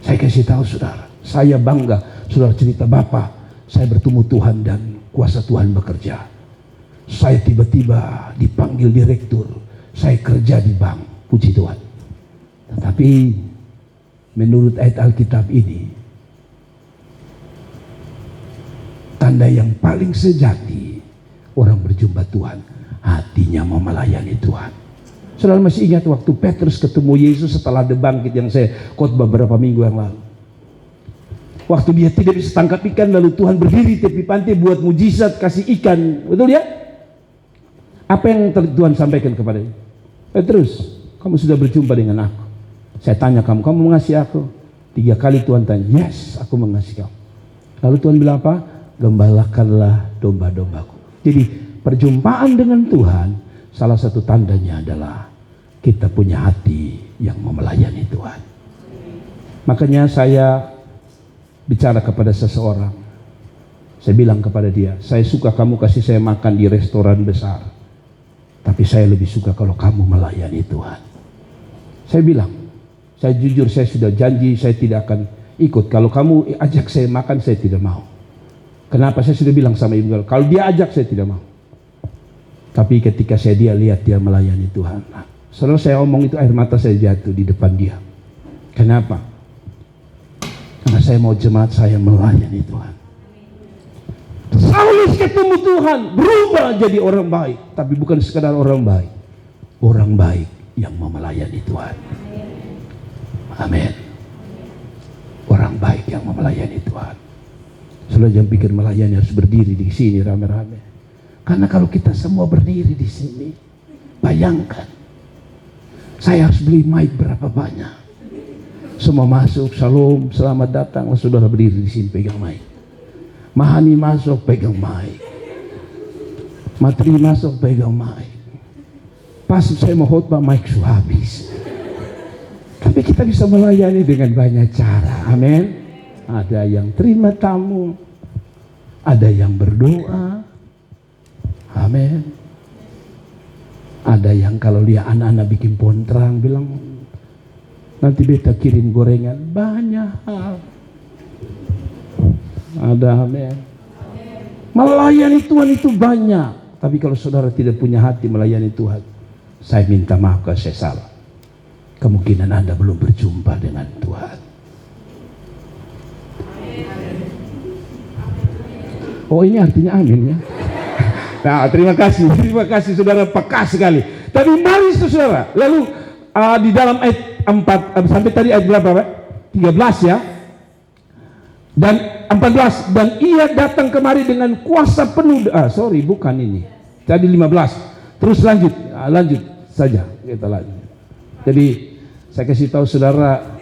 Saya kasih tahu saudara, saya bangga. Saudara cerita Bapak, saya bertemu Tuhan dan kuasa Tuhan bekerja. Saya tiba-tiba dipanggil direktur. Saya kerja di bank, puji Tuhan. Tetapi menurut ayat Alkitab ini, tanda yang paling sejati orang berjumpa Tuhan, hatinya mau melayani Tuhan. Saudara masih ingat waktu Petrus ketemu Yesus setelah ada bangkit yang saya khotbah beberapa minggu yang lalu. Waktu dia tidak bisa tangkap ikan, lalu Tuhan berdiri tepi pantai buat mujizat kasih ikan, betul ya? Apa yang Tuhan sampaikan kepada dia? Petrus, kamu sudah berjumpa dengan aku. Saya tanya kamu mengasihi aku? 3 kali Tuhan tanya, yes, aku mengasihi kamu. Lalu Tuhan bilang apa? Gembalakanlah domba-dombaku. Jadi perjumpaan dengan Tuhan, salah satu tandanya adalah kita punya hati yang mau melayani Tuhan. Makanya saya bicara kepada seseorang. Saya bilang kepada dia, saya suka kamu kasih saya makan di restoran besar. Tapi saya lebih suka kalau kamu melayani Tuhan. Saya bilang, saya jujur, saya sudah janji saya tidak akan ikut. Kalau kamu ajak saya makan, saya tidak mau. Kenapa? Saya sudah bilang sama ibu, kalau dia ajak saya tidak mau. Tapi ketika dia lihat dia melayani Tuhan, setelah saya omong itu air mata saya jatuh di depan dia. Kenapa? Karena saya mau jemaat saya melayani Tuhan. Saulus ketemu Tuhan, berubah jadi orang baik. Tapi bukan sekadar orang baik, orang baik yang mau melayani Tuhan. Amin. Orang baik yang mau melayani Tuhan. Saudara jangan pikir melayani harus berdiri di sini rame-rame. Karena kalau kita semua berdiri di sini, bayangkan, saya harus beli mic berapa banyak. Semua masuk, salam, selamat datang, saudara berdiri di sini pegang mic. Mahani masuk, pegang mic. Matri masuk, pegang mic. Pas saya mau khotbah, mic sudah habis. Tapi kita bisa melayani dengan banyak cara. Amin. Ada yang terima tamu, ada yang berdoa. Amin. Ada yang kalau lihat anak-anak bikin pontrang bilang, nanti beta kirim gorengan. Banyak hal. Ada, amin. Melayani Tuhan itu banyak. Tapi kalau saudara tidak punya hati melayani Tuhan, saya minta maaf kalau saya salah. Kemungkinan Anda belum berjumpa dengan Tuhan. Oh, ini artinya amin ya. Nah, terima kasih saudara, peka sekali. Tapi mari saudara, lalu di dalam ayat 4 sampai tadi ayat berapa Pak? 13 ya. Dan 14, dan ia datang kemari dengan kuasa penuh. Bukan ini. Tadi 15. Terus lanjut saja kita lanjut. Jadi saya kasih tahu saudara,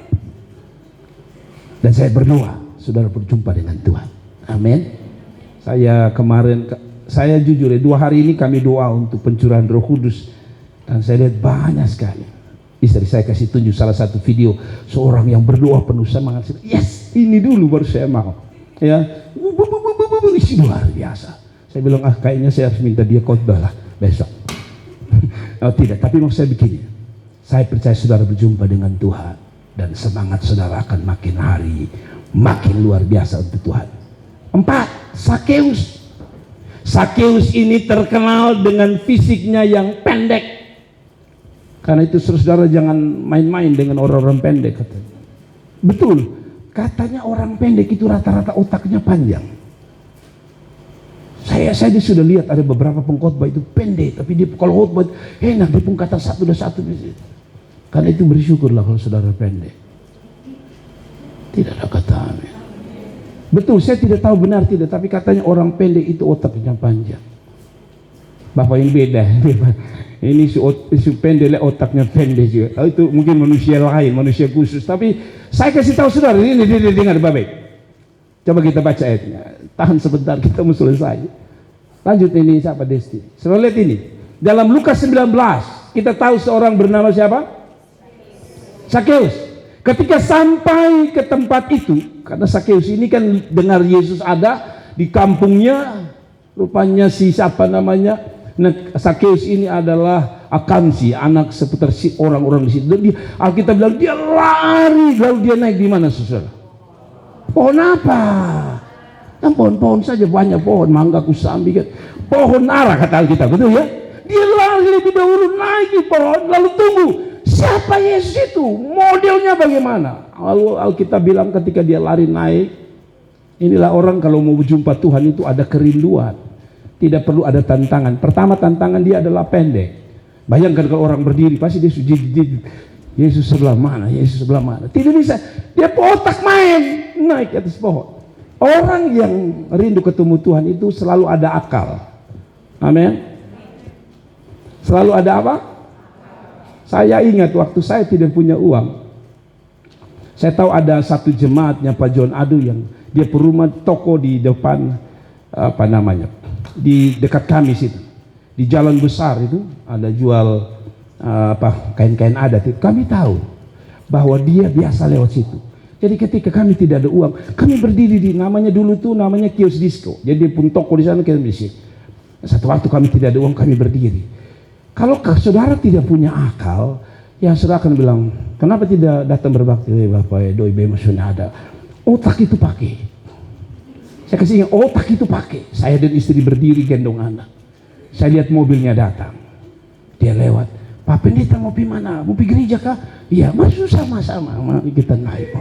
dan saya berdoa saudara berjumpa dengan Tuhan. Amin. Saya kemarin, saya jujur ya, 2 hari ini kami doa untuk pencurahan Roh Kudus, dan saya lihat banyak sekali. Istri saya kasih tunjuk salah satu video seorang yang berdoa penuh semangat. Yes, ini dulu baru saya mau. Ya, luar biasa. Saya bilang kayaknya saya harus minta dia khotbah lah besok. Oh tidak, tapi mau saya begini. Saya percaya saudara berjumpa dengan Tuhan dan semangat saudara akan makin hari makin luar biasa untuk Tuhan. 4, Sakeus. Sakeus ini terkenal dengan fisiknya yang pendek. Karena itu saudara jangan main-main dengan orang-orang pendek katanya. Betul, katanya orang pendek itu rata-rata otaknya panjang. Saya sudah lihat ada beberapa pengkhotbah itu pendek, tapi dia kalau khotbah enak, dia pun kata satu dan satu. Karena itu bersyukurlah kalau saudara pendek. Tidak ada kata amin. Betul, saya tidak tahu benar tidak, tapi katanya orang pendek itu otaknya panjang. Bapak yang beda. Ini si pendek, otaknya pendek juga. Itu mungkin manusia lain, manusia khusus. Tapi saya kasih tahu saudara, ini dengar baik. Coba kita baca ayatnya. Tahan sebentar, kita mau selesai. Lanjut ini siapa Desti. Saudara lihat ini. Dalam Lukas 19, kita tahu seorang bernama siapa? Sakeus. Ketika sampai ke tempat itu, karena Sakeus ini kan dengar Yesus ada di kampungnya, rupanya si siapa namanya? Sakeus ini adalah Akansi, anak seputar si orang-orang di situ. Alkitab bilang dia lari, lalu dia naik di mana, saudara? Pohon apa? Kan pohon-pohon saja, banyak pohon, mangga, kusambi kan. Pohon ara kata Alkitab, betul ya? Dia lari lebih dahulu naik di pohon, lalu tunggu. Siapa Yesus itu? Modelnya bagaimana? Lalu Alkitab bilang ketika dia lari naik, inilah orang kalau mau berjumpa Tuhan itu ada kerinduan. Tidak perlu ada tantangan. Pertama tantangan dia adalah pendek. Bayangkan kalau orang berdiri pasti dia sujud. Yesus sebelah mana? Yesus sebelah mana? Tidak bisa. Dia otak main naik ke atas pohon. Orang yang rindu ketemu Tuhan itu selalu ada akal. Amin. Selalu ada apa? Saya ingat waktu saya tidak punya uang. Saya tahu ada satu jemaatnya Pak John Adu yang dia perumah toko di depan apa namanya? Di dekat kami situ. Di jalan besar itu ada jual kain-kain adat itu. Kami tahu bahwa dia biasa lewat situ. Jadi ketika kami tidak ada uang, kami berdiri di namanya dulu tuh namanya kios disco. Jadi pun toko di sana kita musik. Satu waktu kami tidak ada uang, kami berdiri. Kalau saudara tidak punya akal, ya saudara akan bilang, kenapa tidak datang berbakti? Bapak doi bema sudah ada. Otak itu pakai. Saya kasih ingat, otak itu pakai. Saya dan istri berdiri gendong anak. Saya lihat mobilnya datang. Dia lewat. Pak Pendeta mau pergi mana? Mau pergi gereja kah? Iya, masuk sama-sama. Mari kita naik.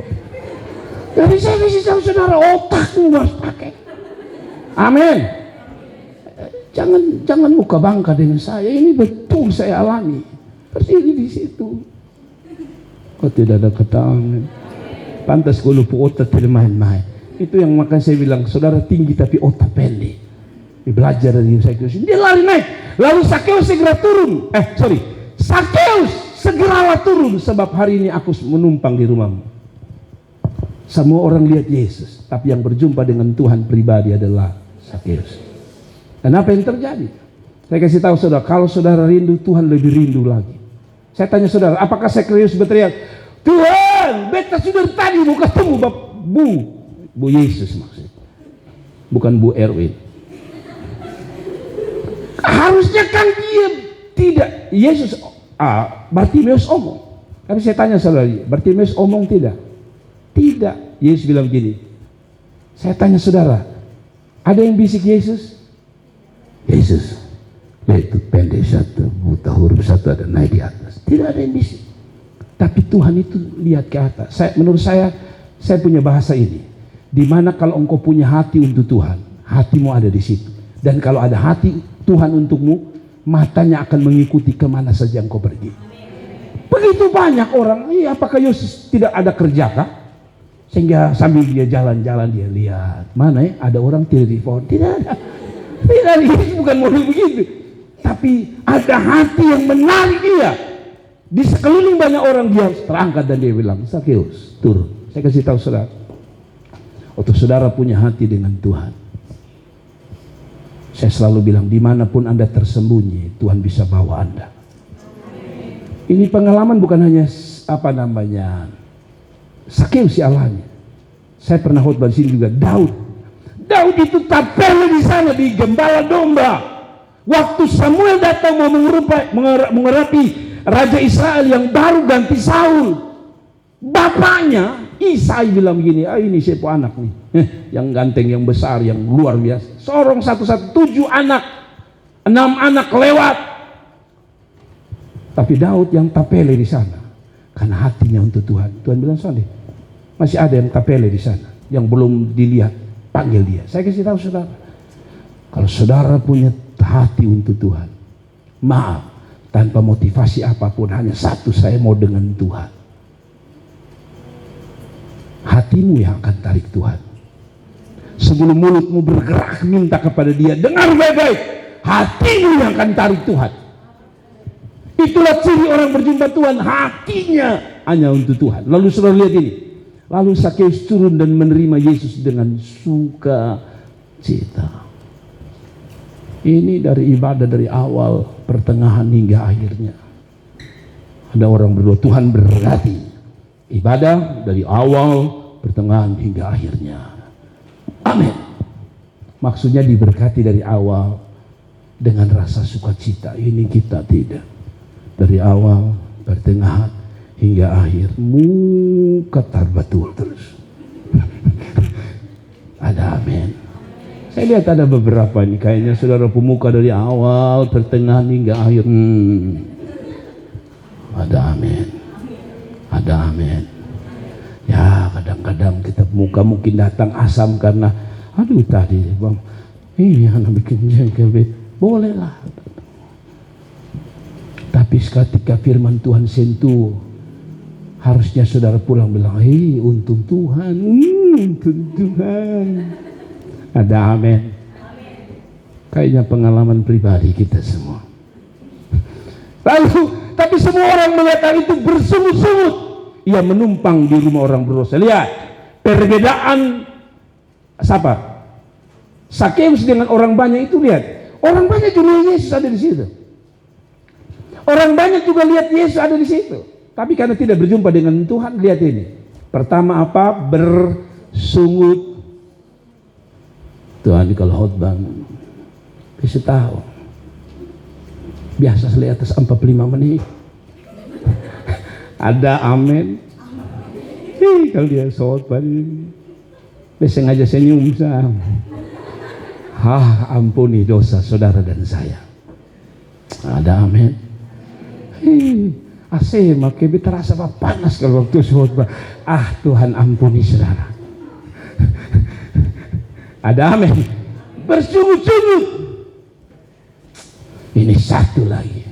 Jadi saya kasih tahu saudara, otakmu harus pakai. Amin. Jangan muka bangka dengan saya. Ini betul saya alami. Berdiri di situ. Kok tidak ada ketahuan? Pantas gue lupa otak tidak main-main. Itu yang makanya saya bilang, saudara tinggi tapi otak pendek. Dia belajar dari Sakeus. Dia lari naik. Lalu Sakeus segera turun. Sakeus segeralah turun sebab hari ini aku menumpang di rumahmu. Semua orang lihat Yesus, tapi yang berjumpa dengan Tuhan pribadi adalah Sakeus. Dan apa yang terjadi? Saya kasih tahu saudara, kalau saudara rindu, Tuhan lebih rindu lagi. Saya tanya saudara, apakah Sakeus berteriak, Tuhan, beta sudah tadi mau ketemu Bu Yesus maksudnya, bukan Bu Erwin. Harusnya kan dia tidak. Yesus, Bartimeus omong. Tapi saya tanya saudara, Bartimeus omong tidak? Tidak. Yesus bilang gini. Saya tanya saudara, ada yang bisik Yesus? Yesus, yaitu pendek satu, buta huruf satu ada naik di atas. Tidak ada yang bisik. Tapi Tuhan itu lihat ke atas. Menurut saya punya bahasa ini. Dimana kalau engkau punya hati untuk Tuhan, hatimu ada di situ. Dan kalau ada hati Tuhan untukmu, matanya akan mengikuti kemana saja engkau pergi. Begitu banyak orang, apakah Yesus tidak ada kerja kah? Sehingga sambil dia jalan-jalan dia lihat, mana ya ada orang tidur di pohon. Tidak ada. Tidak, Yesus bukan model begitu. Tapi ada hati yang menarik dia. Di sekeliling banyak orang dia terangkat dan dia bilang, Sakeus, turun. Saya kasih tahu saudara. Waktu saudara punya hati dengan Tuhan, saya selalu bilang, dimanapun Anda tersembunyi, Tuhan bisa bawa Anda. Ini pengalaman bukan hanya Sakeus si alami. Saya pernah khotbah di sini juga. Daud itu tapel di sana di gembala domba. Waktu Samuel datang mau mengurapi Raja Israel yang baru ganti Saul, bapaknya Isai bilang begini, ini siapa anak nih, yang ganteng, yang besar, yang luar biasa. Sorong satu-satu 7 anak, 6 anak lewat. Tapi Daud yang tapele di sana karena hatinya untuk Tuhan. Tuhan bilang, Sonde, masih ada yang tapele di sana yang belum dilihat. Panggil dia. Saya kasih tahu saudara, kalau saudara punya hati untuk Tuhan, maaf, tanpa motivasi apapun, hanya satu, saya mau dengan Tuhan. Hatimu yang akan tarik Tuhan. Sebelum mulutmu bergerak minta kepada dia, dengar baik-baik, hatimu yang akan tarik Tuhan. Itulah ciri orang berjumpa Tuhan, hatinya hanya untuk Tuhan. Lalu saudara lihat ini. Lalu Sakeus turun dan menerima Yesus dengan sukacita. Ini dari ibadah dari awal, pertengahan hingga akhirnya. Ada orang berdoa, Tuhan berkati. Ibadah dari awal, pertengahan hingga akhirnya. Amin. Maksudnya diberkati dari awal dengan rasa sukacita. Ini kita tidak. Dari awal, pertengahan hingga akhir. Mukatar betul terus. Ada amin. Saya lihat ada beberapa ini, kayaknya saudara pemuka dari awal, pertengahan hingga akhir. Ada amin. Ada amin. Ya kadang-kadang kita pemuka mungkin datang asam karena, aduh tadi bang, ini anak bikin jengkel, bolehlah. Tapi ketika firman Tuhan sentuh, harusnya saudara pulang bilang, hei untung Tuhan, untung Tuhan. Ada amin. Kayaknya pengalaman pribadi kita semua. Lalu, tapi semua orang melihat hal itu bersungut-sungut. Ia menumpang di rumah orang berdosa. Lihat, perbedaan siapa? Sakeus dengan orang banyak itu, lihat. Orang banyak juga lihat Yesus ada di situ. Orang banyak juga lihat Yesus ada di situ. Tapi karena tidak berjumpa dengan Tuhan, lihat ini. Pertama apa? Bersungut. Tuhan kalau khotbah bisa tahu. Biasa selesai atas 45 menit. Ada amin. Kalau dia khotbah bisa sengaja senyum sah. Ampuni dosa saudara dan saya. Ada amin. Asih makin terasa panas kalau waktu khotbah. Tuhan ampuni saudara. Ada amin. Bersungut-sungut. Ini satu lagi.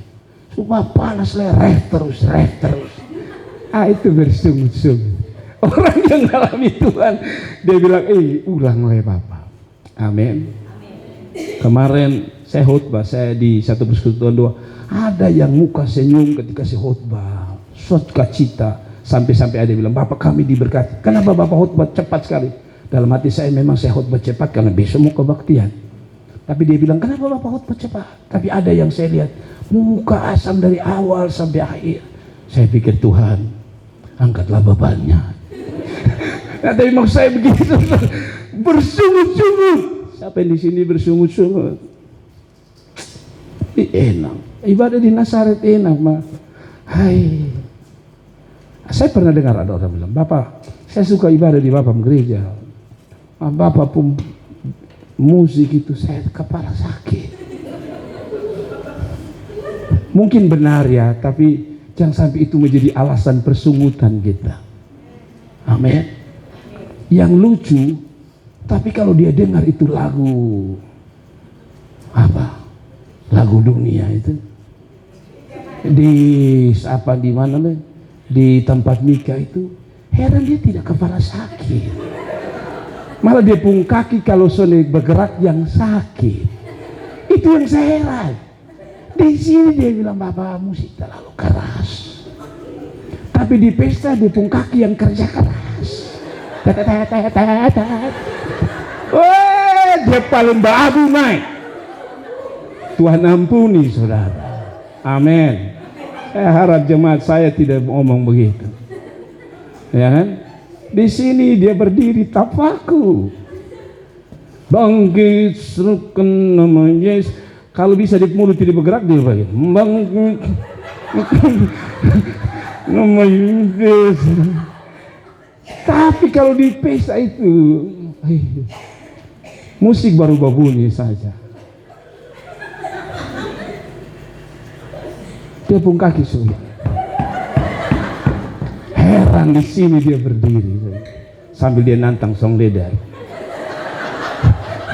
Cuma panas reh terus. Itu bersungut-sungut. Orang yang ngalami Tuhan, dia bilang, ulang Bapak. Amin. Kemarin saya khotbah, saya di satu persekutuan doa, ada yang muka senyum ketika saya khotbah, sukacita, sampai-sampai ada yang bilang, Bapak kami diberkati. Kenapa Bapak khotbah cepat sekali? Dalam hati saya memang saya khotbah cepat karena besok mau kebaktian. Tapi dia bilang, kenapa Bapak khotbah cepat? Tapi ada yang saya lihat, muka asam dari awal sampai akhir. Saya pikir Tuhan, angkatlah bebannya. Tapi maksud saya begitu, bersungut-sungut. Siapa yang di sini bersungut-sungut? Enak. Ibadah di Nazaret enak, mah. Hai. Saya pernah dengar ada orang bilang, Bapak, saya suka ibadah di Bapak gereja. Bapak pun musik itu saya kepala sakit. Mungkin benar ya, tapi jangan sampai itu menjadi alasan persungutan kita. Amin. Yang lucu, tapi kalau dia dengar itu lagu apa? Lagu dunia itu di mana nih? Di tempat nikah itu, heran dia tidak kepala sakit. Malah dia pun kaki kalau Sony bergerak yang sakit. Itu yang saya heran. Di sini dia bilang, Bapak musik terlalu keras. Tapi di pesta dia pun kaki yang kerja keras. Dia paling babu naik. Tuhan ampuni saudara. Amin. Saya harap jemaat saya tidak ngomong begitu. Ya kan? Di sini dia berdiri tapaku. Bangkit serukan nama Yesus. Kalau bisa di mulut tidak bergerak dia bagi. Bangkit nama Yesus. Tapi kalau di pesta itu musik baru berbunyi saja. Dia pun kaki sulit. Heran di sini dia berdiri sambil dia nantang song ledar.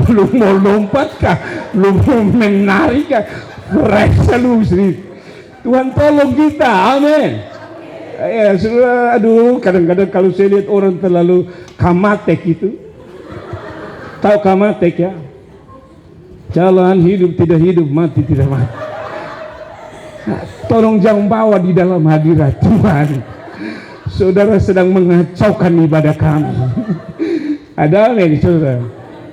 Lu mau lompat kah? Lu mau menari kah? Reksa lu sendiri. Tuhan tolong kita, amin. Ya, aduh, kadang-kadang kalau saya lihat orang terlalu kamatek itu, tahu kamatek ya? Jalan hidup tidak hidup, mati tidak mati. Nah, tolong jangan bawa di dalam hadirat Tuhan. Saudara sedang mengacaukan ibadah kami. Ada nih saudara.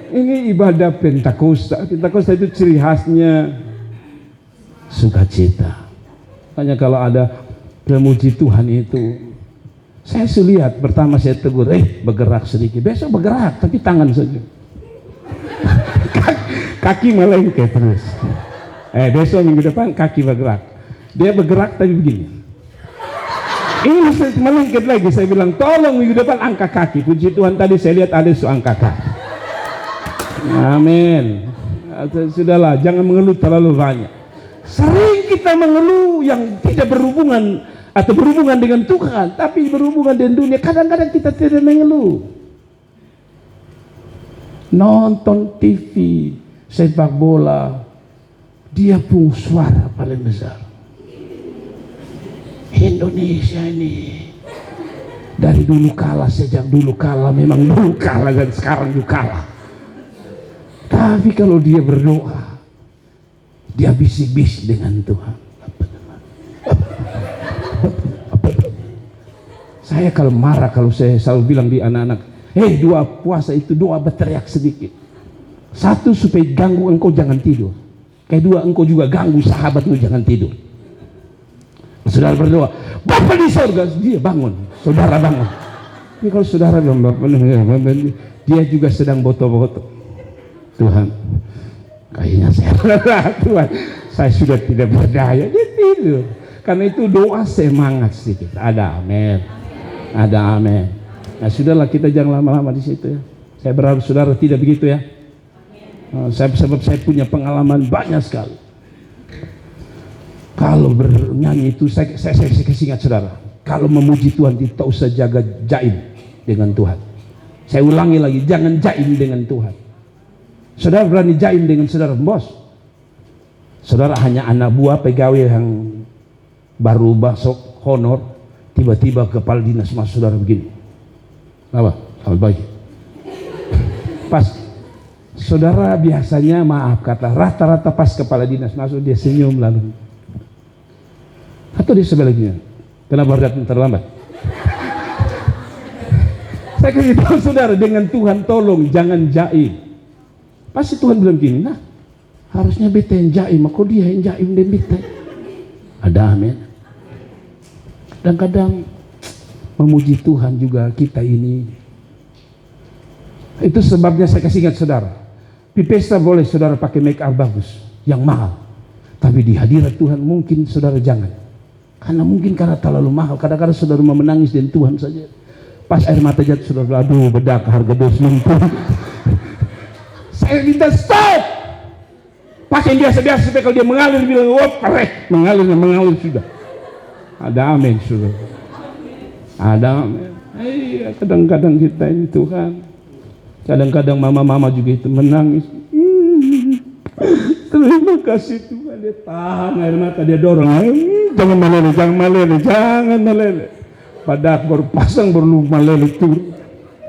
Ini ibadah Pentakosta. Pentakosta itu ciri khasnya sukacita. Hanya kalau ada memuji Tuhan itu, saya lihat pertama saya tegur, bergerak sedikit. Besok bergerak, tapi tangan saja. Kaki melengket terus. Besok minggu depan kaki bergerak. Dia bergerak tapi begini. Ini melengket lagi. Saya bilang tolong minggu depan angkat kaki. Puji Tuhan tadi saya lihat ada angkat kaki. Amin. Sudahlah, jangan mengeluh terlalu banyak. Sering kita mengeluh yang tidak berhubungan atau berhubungan dengan Tuhan, tapi berhubungan dengan dunia. Kadang-kadang kita tidak mengeluh. Nonton TV, sepak bola, dia pun suara paling besar. Indonesia ini dari dulu kalah, sejak dulu kalah, memang dulu kalah dan sekarang juga kalah. Tapi kalau dia berdoa, dia bisik-bisik dengan Tuhan. Saya kalau marah, kalau saya selalu bilang di anak-anak, doa puasa itu doa berteriak sedikit. Satu, supaya ganggu engkau jangan tidur. Kedua, engkau juga ganggu sahabatmu jangan tidur. Saudara berdoa, Bapa di sorga, dia bangun, saudara bangun. Ini kalau saudara bilang, dia juga sedang boto-boto. Tuhan, kayaknya saya Tuhan, saya sudah tidak berdaya, dia tidur. Karena itu doa semangat sedikit. Ada amin. Ada amin. Nah sudahlah, kita jangan lama-lama di situ ya. Saya berharap saudara tidak begitu ya. Sebab saya punya pengalaman banyak sekali. Kalau bernyanyi itu saya kasih ingat saudara. Kalau memuji Tuhan tidak usah jaga jaim dengan Tuhan. Saya ulangi lagi, jangan jaim dengan Tuhan. Saudara berani jaim dengan saudara bos. Saudara hanya anak buah pegawai yang baru masuk honor. Tiba-tiba kepala dinas masuk saudara begini. Apa? Selamat pagi. Pas saudara biasanya maaf kata rata-rata pas kepala dinas masuk dia senyum lalu. Atau dia sebaliknya. Kenapa datang terlambat? Saya kasih tahu saudara, dengan Tuhan tolong jangan jaim. Pasti Tuhan bilang gini, nah harusnya beta yang jaim, kok dia yang jaim dan beta. Ada amin. Kadang-kadang memuji Tuhan juga kita ini. Itu sebabnya saya kasih ingat saudara, di pesta boleh saudara pakai make up bagus yang mahal, tapi di hadirat Tuhan mungkin saudara jangan, karena mungkin karena terlalu mahal. Kadang-kadang saudara mau menangis dengan Tuhan saja, pas air mata jatuh saudara, aduh bedak harga dos numpuk. Saya minta stop, pakai yang biasa-biasa supaya kalau dia mengalir bilang wop mengalir sudah. Ada amin sudah. Ada amin. Kadang-kadang kita ini Tuhan, kadang-kadang mama-mama juga itu menangis. Terima kasih Tuhan, dia tahan air mata, dia dorong. Jangan meleleh. Pada baru pasang baru meleleh turun.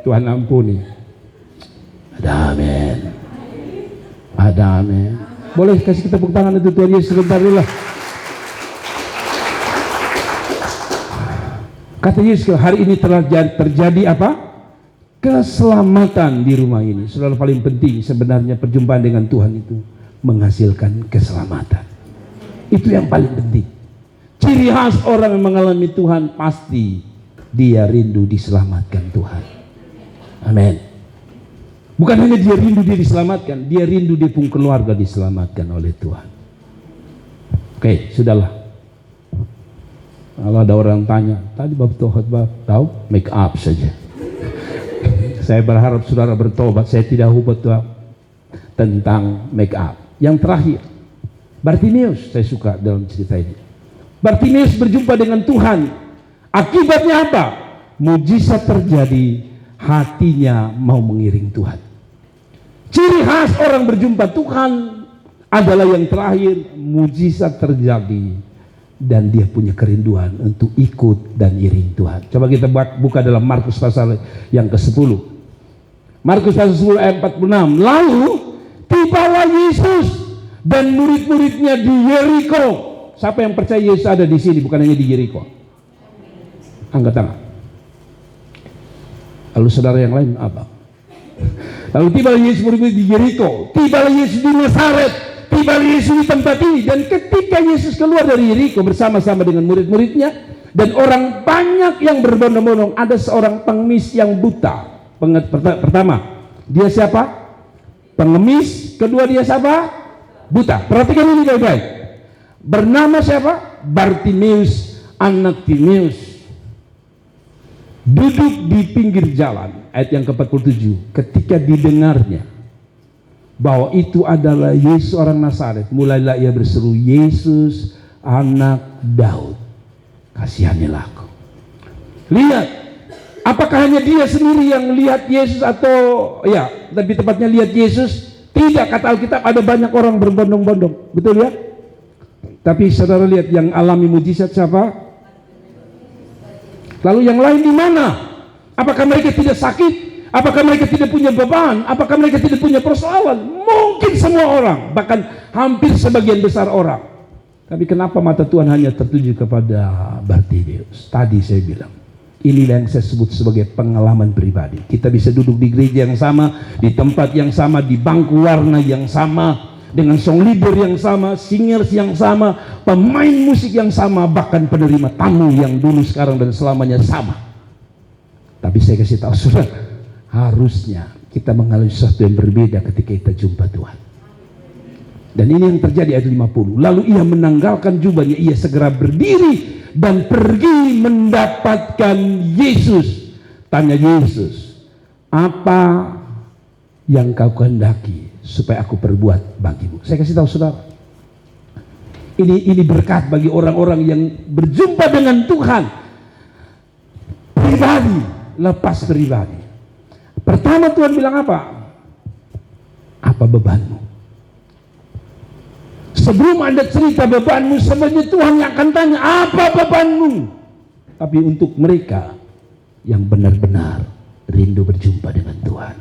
Tuhan ampuni. Ada amin. Ada amin. Boleh kasih tepuk tangan untuk Tuhan Yesus sebentar dulu lah. Kata Yesus, hari ini telah terjadi apa? Keselamatan di rumah ini. Saudara, paling penting sebenarnya perjumpaan dengan Tuhan itu menghasilkan keselamatan. Itu yang paling penting. Ciri khas orang yang mengalami Tuhan pasti dia rindu diselamatkan Tuhan. Amin. Bukan hanya dia rindu dia diselamatkan, dia rindu dia pun keluarga diselamatkan oleh Tuhan. Oke, sudahlah. Kalau ada orang tanya, tadi Bapak khotbah tahu make up saja. Saya berharap saudara bertobat. Saya tidak khotbah tentang make up. Yang terakhir, Bartimeus, saya suka dalam cerita ini. Bartimeus berjumpa dengan Tuhan. Akibatnya apa? Mujizat terjadi, hatinya mau mengiring Tuhan. Ciri khas orang berjumpa Tuhan adalah yang terakhir, mujizat terjadi dan dia punya kerinduan untuk ikut dan iring Tuhan. Coba kita buka dalam Markus pasal yang ke-10. Markus pasal 10 ayat 46. Lalu tibalah Yesus dan murid-muridnya di Yeriko. Siapa yang percaya Yesus ada di sini, bukan hanya di Yeriko? Angkat tangan. Lalu saudara yang lain apa? Lalu tibalah Yesus murid-murid di Yeriko, tibalah Yesus di Nazaret, tibalah Yesus di tempat ini. Dan ketika Yesus keluar dari Yeriko bersama-sama dengan murid-muridnya, dan orang banyak yang berbondong-bondong, ada seorang pengemis yang buta. Pertama, dia siapa? Pengemis. Kedua, dia siapa? Buta. Perhatikan ini baik-baik. Bernama siapa? Bartimeus, anak Timeus. Duduk di pinggir jalan. Ayat yang ke-47. Ketika didengarnya bahwa itu adalah Yesus orang Nazaret, mulailah ia berseru, Yesus anak Daud, kasihanilah aku. Lihat, apakah hanya dia sendiri yang lihat Yesus, atau ya lebih tepatnya lihat Yesus? Tidak, kata Alkitab ada banyak orang berbondong-bondong. Betul ya? Tapi saudara lihat yang alami mujizat siapa? Lalu yang lain di mana? Apakah mereka tidak sakit? Apakah mereka tidak punya beban? Apakah mereka tidak punya persoalan? Mungkin semua orang, bahkan hampir sebagian besar orang. Tapi kenapa mata Tuhan hanya tertuju kepada Bartimeus? Tadi saya bilang, inilah yang saya sebut sebagai pengalaman pribadi. Kita bisa duduk di gereja yang sama, di tempat yang sama, di bangku warna yang sama, dengan song leader yang sama, singers yang sama, pemain musik yang sama, bahkan penerima tamu yang dulu, sekarang, dan selamanya sama. Tapi saya kasih tahu saudara, harusnya kita mengalami sesuatu yang berbeda ketika kita jumpa Tuhan. Dan ini yang terjadi ayat 50. Lalu ia menanggalkan jubahnya, ia segera berdiri dan pergi mendapatkan Yesus. Tanya Yesus, apa yang kau kehendaki supaya aku perbuat bagimu? Saya kasih tahu saudara, ini berkat bagi orang-orang yang berjumpa dengan Tuhan pribadi, lepas pribadi. Pertama Tuhan bilang apa? Apa bebanmu? Sebelum ada cerita bebanmu, sebenarnya Tuhan yang akan tanya, apa bebanmu? Tapi untuk mereka yang benar-benar rindu berjumpa dengan Tuhan.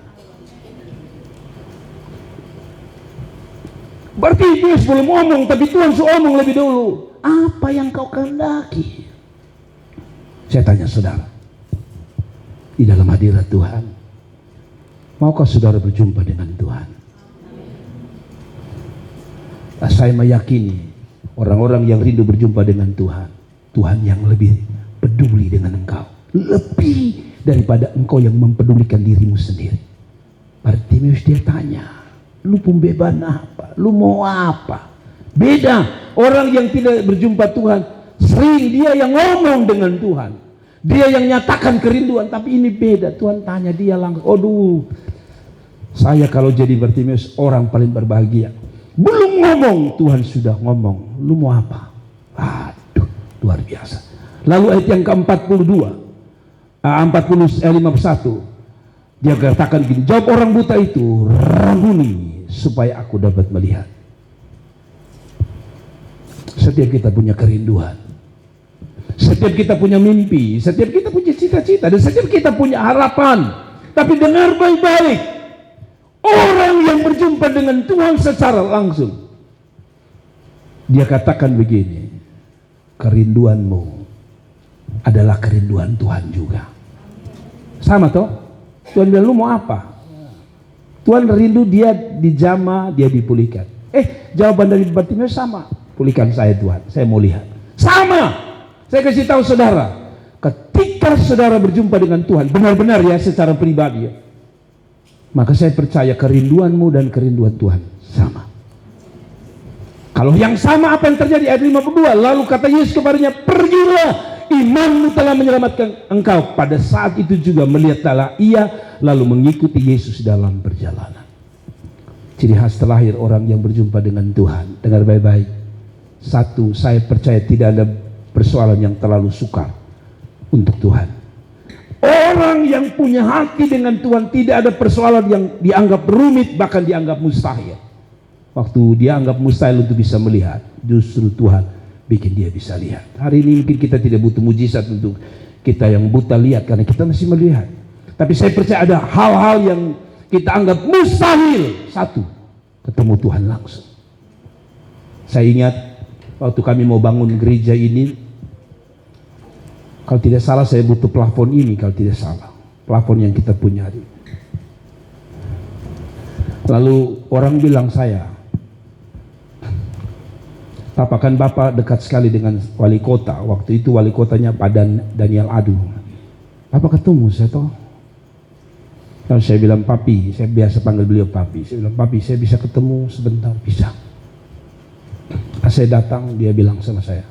Berarti Yesus belum ngomong, tapi Tuhan sudah ngomong lebih dulu. Apa yang kau kehendaki? Saya tanya saudara, di dalam hadirat Tuhan, maukah saudara berjumpa dengan Tuhan? Saya meyakini orang-orang yang rindu berjumpa dengan Tuhan, Tuhan yang lebih peduli dengan engkau, lebih daripada engkau yang mempedulikan dirimu sendiri. Bartimeus dia tanya, lu pembeban apa? Lu mau apa? Beda. Orang yang tidak berjumpa Tuhan, sering dia yang ngomong dengan Tuhan, dia yang nyatakan kerinduan. Tapi ini beda, Tuhan tanya dia langsung. Aduh, saya kalau jadi Bartimeus orang paling berbahagia. Belum ngomong, Tuhan sudah ngomong. Lu mau apa? Aduh, luar biasa. Lalu ayat yang ke-42, 51, dia katakan gini, jawab orang buta itu, Rabuni, supaya aku dapat melihat. Setiap kita punya kerinduan, setiap kita punya mimpi, setiap kita punya cita-cita, dan setiap kita punya harapan. Tapi dengar baik-baik, orang yang berjumpa dengan Tuhan secara langsung, dia katakan begini, kerinduanmu adalah kerinduan Tuhan juga. Sama toh? Tuhan bilang, lu mau apa? Tuhan rindu dia dijamah, dia dipulihkan. Jawaban dari Bartimeus sama, pulihkan saya Tuhan, saya mau lihat. Sama. Saya kasih tahu saudara, ketika saudara berjumpa dengan Tuhan benar-benar ya secara pribadi ya, maka saya percaya kerinduanmu dan kerinduan Tuhan sama. Kalau yang sama, apa yang terjadi? Ayat 52, lalu kata Yesus kepadanya, pergilah, imanmu telah menyelamatkan engkau. Pada saat itu juga melihatlah ia, lalu mengikuti Yesus dalam perjalanan. Ciri khas terakhir orang yang berjumpa dengan Tuhan, dengar baik-baik. Satu, saya percaya tidak ada persoalan yang terlalu sukar untuk Tuhan. Orang yang punya hati dengan Tuhan, tidak ada persoalan yang dianggap rumit, bahkan dianggap mustahil. Waktu dia anggap mustahil untuk bisa melihat, justru Tuhan bikin dia bisa lihat. Hari ini mungkin kita tidak butuh mujizat untuk kita yang buta lihat, karena kita masih melihat. Tapi saya percaya ada hal-hal yang kita anggap mustahil. Satu, ketemu Tuhan langsung. Saya ingat waktu kami mau bangun gereja ini, kalau tidak salah saya butuh plafon ini, kalau tidak salah. Plafon yang kita punya. Lalu orang bilang saya, Bapak kan Bapak dekat sekali dengan wali kota. Waktu itu wali kotanya Pak Daniel Adu. Bapak ketemu saya toh. Lalu saya bilang, Papi, saya biasa panggil beliau Papi. Saya bilang, Papi, saya bisa ketemu sebentar? Bisa. Saya datang, dia bilang sama saya,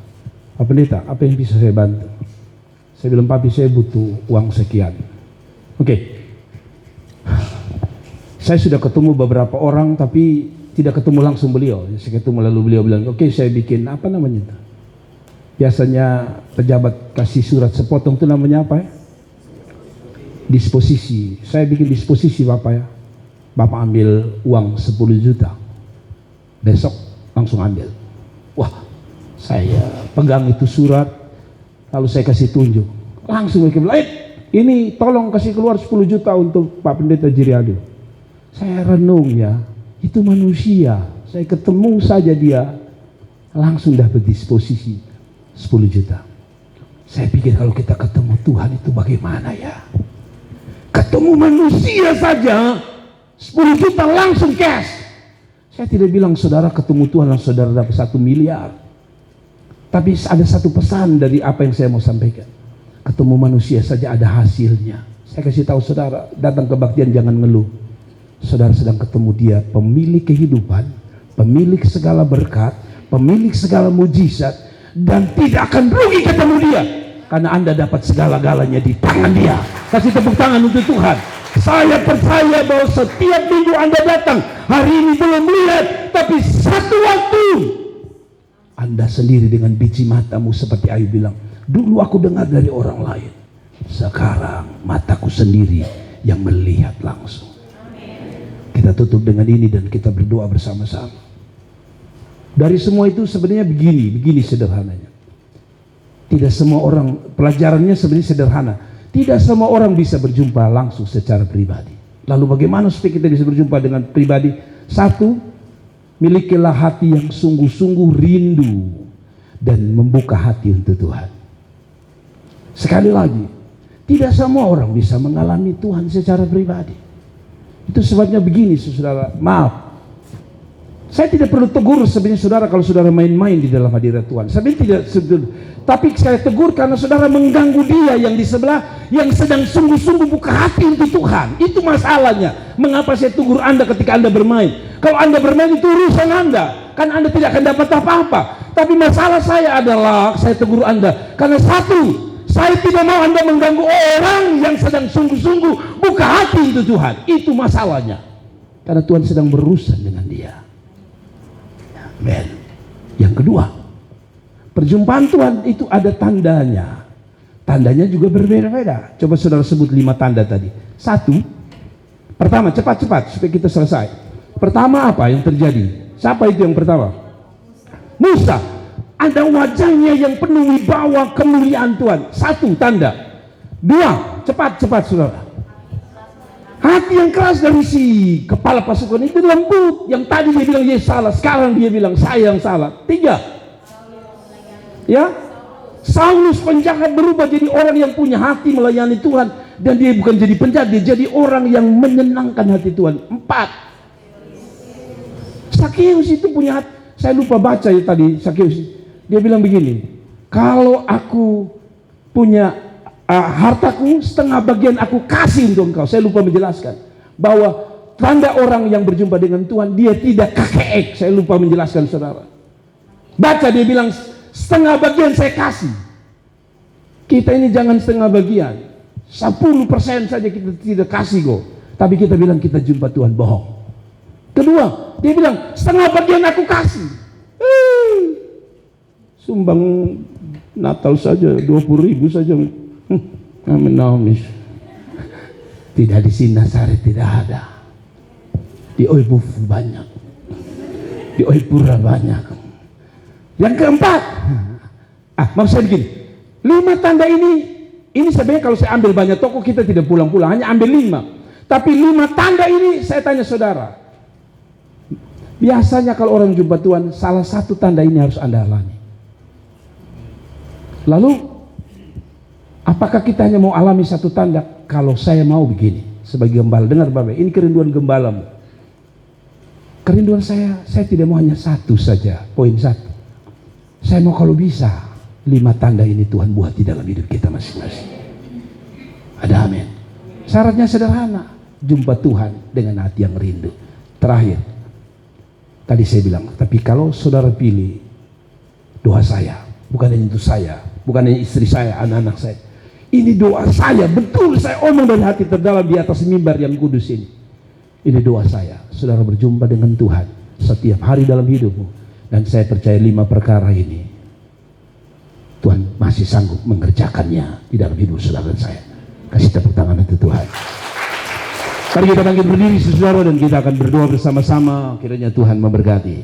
Pak Pendeta, apa yang bisa saya bantu? Saya bilang, Papi, saya butuh uang sekian. Oke. Saya sudah ketemu beberapa orang, tapi tidak ketemu langsung beliau. Saya ketemu lalu beliau bilang, oke, saya bikin apa namanya? Biasanya pejabat kasih surat sepotong itu namanya apa ya? Disposisi. Saya bikin disposisi Bapak ya. Bapak ambil uang 10 juta. Besok langsung ambil. Wah, saya pegang itu surat, lalu saya kasih tunjuk. Langsung mereka bilang, ini tolong kasih keluar 10 juta untuk Pak Pendeta Jiriadu. Saya renung ya, itu manusia. Saya ketemu saja dia, langsung dapat disposisi 10 juta. Saya pikir kalau kita ketemu Tuhan itu bagaimana ya? Ketemu manusia saja 10 juta langsung cash. Saya tidak bilang saudara ketemu Tuhan langsung saudara dapat 1 miliar. Tapi ada satu pesan dari apa yang saya mau sampaikan. Ketemu manusia saja ada hasilnya. Saya kasih tahu saudara, datang kebaktian jangan ngeluh. Saudara sedang ketemu dia, pemilik kehidupan, pemilik segala berkat, pemilik segala mujizat, dan tidak akan rugi ketemu dia. Karena Anda dapat segala-galanya di tangan dia. Kasih tepuk tangan untuk Tuhan. Saya percaya bahwa setiap minggu Anda datang, hari ini belum melihat, tapi satu waktu Anda sendiri dengan biji matamu seperti Ayub bilang, dulu aku dengar dari orang lain, sekarang mataku sendiri yang melihat langsung. Kita tutup dengan ini dan kita berdoa bersama-sama. Dari semua itu sebenarnya begini sederhananya. Tidak semua orang, pelajarannya sebenarnya sederhana. Tidak semua orang bisa berjumpa langsung secara pribadi. Lalu bagaimana supaya kita bisa berjumpa dengan pribadi? Satu, milikilah hati yang sungguh-sungguh rindu dan membuka hati untuk Tuhan. Sekali lagi, tidak semua orang bisa mengalami Tuhan secara pribadi. Itu sebabnya begini, saudara. Maaf, saya tidak perlu tegur sebenarnya saudara kalau saudara main-main di dalam hadirat Tuhan. Saya tidak, tapi saya tegur karena saudara mengganggu dia yang di sebelah, yang sedang sungguh-sungguh buka hati untuk Tuhan. Itu masalahnya. Mengapa saya tegur Anda ketika Anda bermain? Kalau Anda bermain itu urusan Anda, kan Anda tidak akan dapat apa-apa. Tapi masalah saya adalah saya tegur Anda karena satu, saya tidak mau Anda mengganggu orang yang sedang sungguh-sungguh buka hati untuk Tuhan. Itu masalahnya. Karena Tuhan sedang berurusan dengan dia. Amen. Yang kedua, perjumpaan Tuhan itu ada tandanya. Tandanya juga berbeda-beda. Coba saudara sebut 5 tanda tadi. Satu, pertama, cepat-cepat supaya kita selesai. Pertama apa yang terjadi? Siapa itu yang pertama? Musa. Ada wajahnya yang penuh wibawa kemuliaan Tuhan. Satu tanda. Dua, cepat-cepat saudara. Hati yang keras dari si kepala pasukan itu lembut. Yang tadi dia bilang dia salah, sekarang dia bilang saya yang salah. Tiga, ya, Saulus penjahat berubah jadi orang yang punya hati melayani Tuhan. Dan dia bukan jadi penjahat, dia jadi orang yang menyenangkan hati Tuhan. 4, Sakeus itu punya hati. Saya lupa baca ya tadi Sakeus. Dia bilang begini, kalau aku punya hartaku, setengah bagian aku kasih untuk engkau. Saya lupa menjelaskan bahwa tanda orang yang berjumpa dengan Tuhan, dia tidak kakeek. Saya lupa menjelaskan saudara. Baca, dia bilang setengah bagian saya kasih. Kita ini jangan setengah bagian, 10% saja kita tidak kasih kok. Tapi kita bilang kita jumpa Tuhan, bohong. Kedua, dia bilang setengah bagian aku kasih. Sumbang Natal saja 20.000 saja. Amin. Tidak di Sinasari, tidak ada. Di Oibuf banyak, di Oipura banyak. Yang keempat, maksud saya begini, 5 tanda ini sebenarnya kalau saya ambil banyak toko kita tidak pulang-pulang, hanya ambil 5. Tapi 5 tanda ini saya tanya saudara, Biasanya kalau orang jumpa Tuhan, salah satu tanda ini harus Anda alami. Lalu, apakah kita hanya mau alami satu tanda? Kalau saya mau begini, sebagai gembala, dengar Bapak, ini kerinduan gembalamu. Kerinduan saya tidak mau hanya satu saja, poin satu. Saya mau kalau bisa, 5 tanda ini Tuhan buat di dalam hidup kita masing-masing. Ada amin. Syaratnya sederhana, jumpa Tuhan dengan hati yang rindu. Terakhir, tadi saya bilang, tapi kalau saudara pilih doa saya, bukan hanya untuk saya, bukan hanya istri saya, anak-anak saya, ini doa saya, betul saya omong dari hati terdalam di atas mimbar yang kudus ini. Ini doa saya, saudara berjumpa dengan Tuhan setiap hari dalam hidupmu. Dan saya percaya 5 perkara ini Tuhan masih sanggup mengerjakannya di dalam hidup saudara dan saya. Kasih tepuk tangan untuk Tuhan. Mari kita bangkit berdiri saudara, dan kita akan berdoa bersama-sama. Kiranya Tuhan memberkati.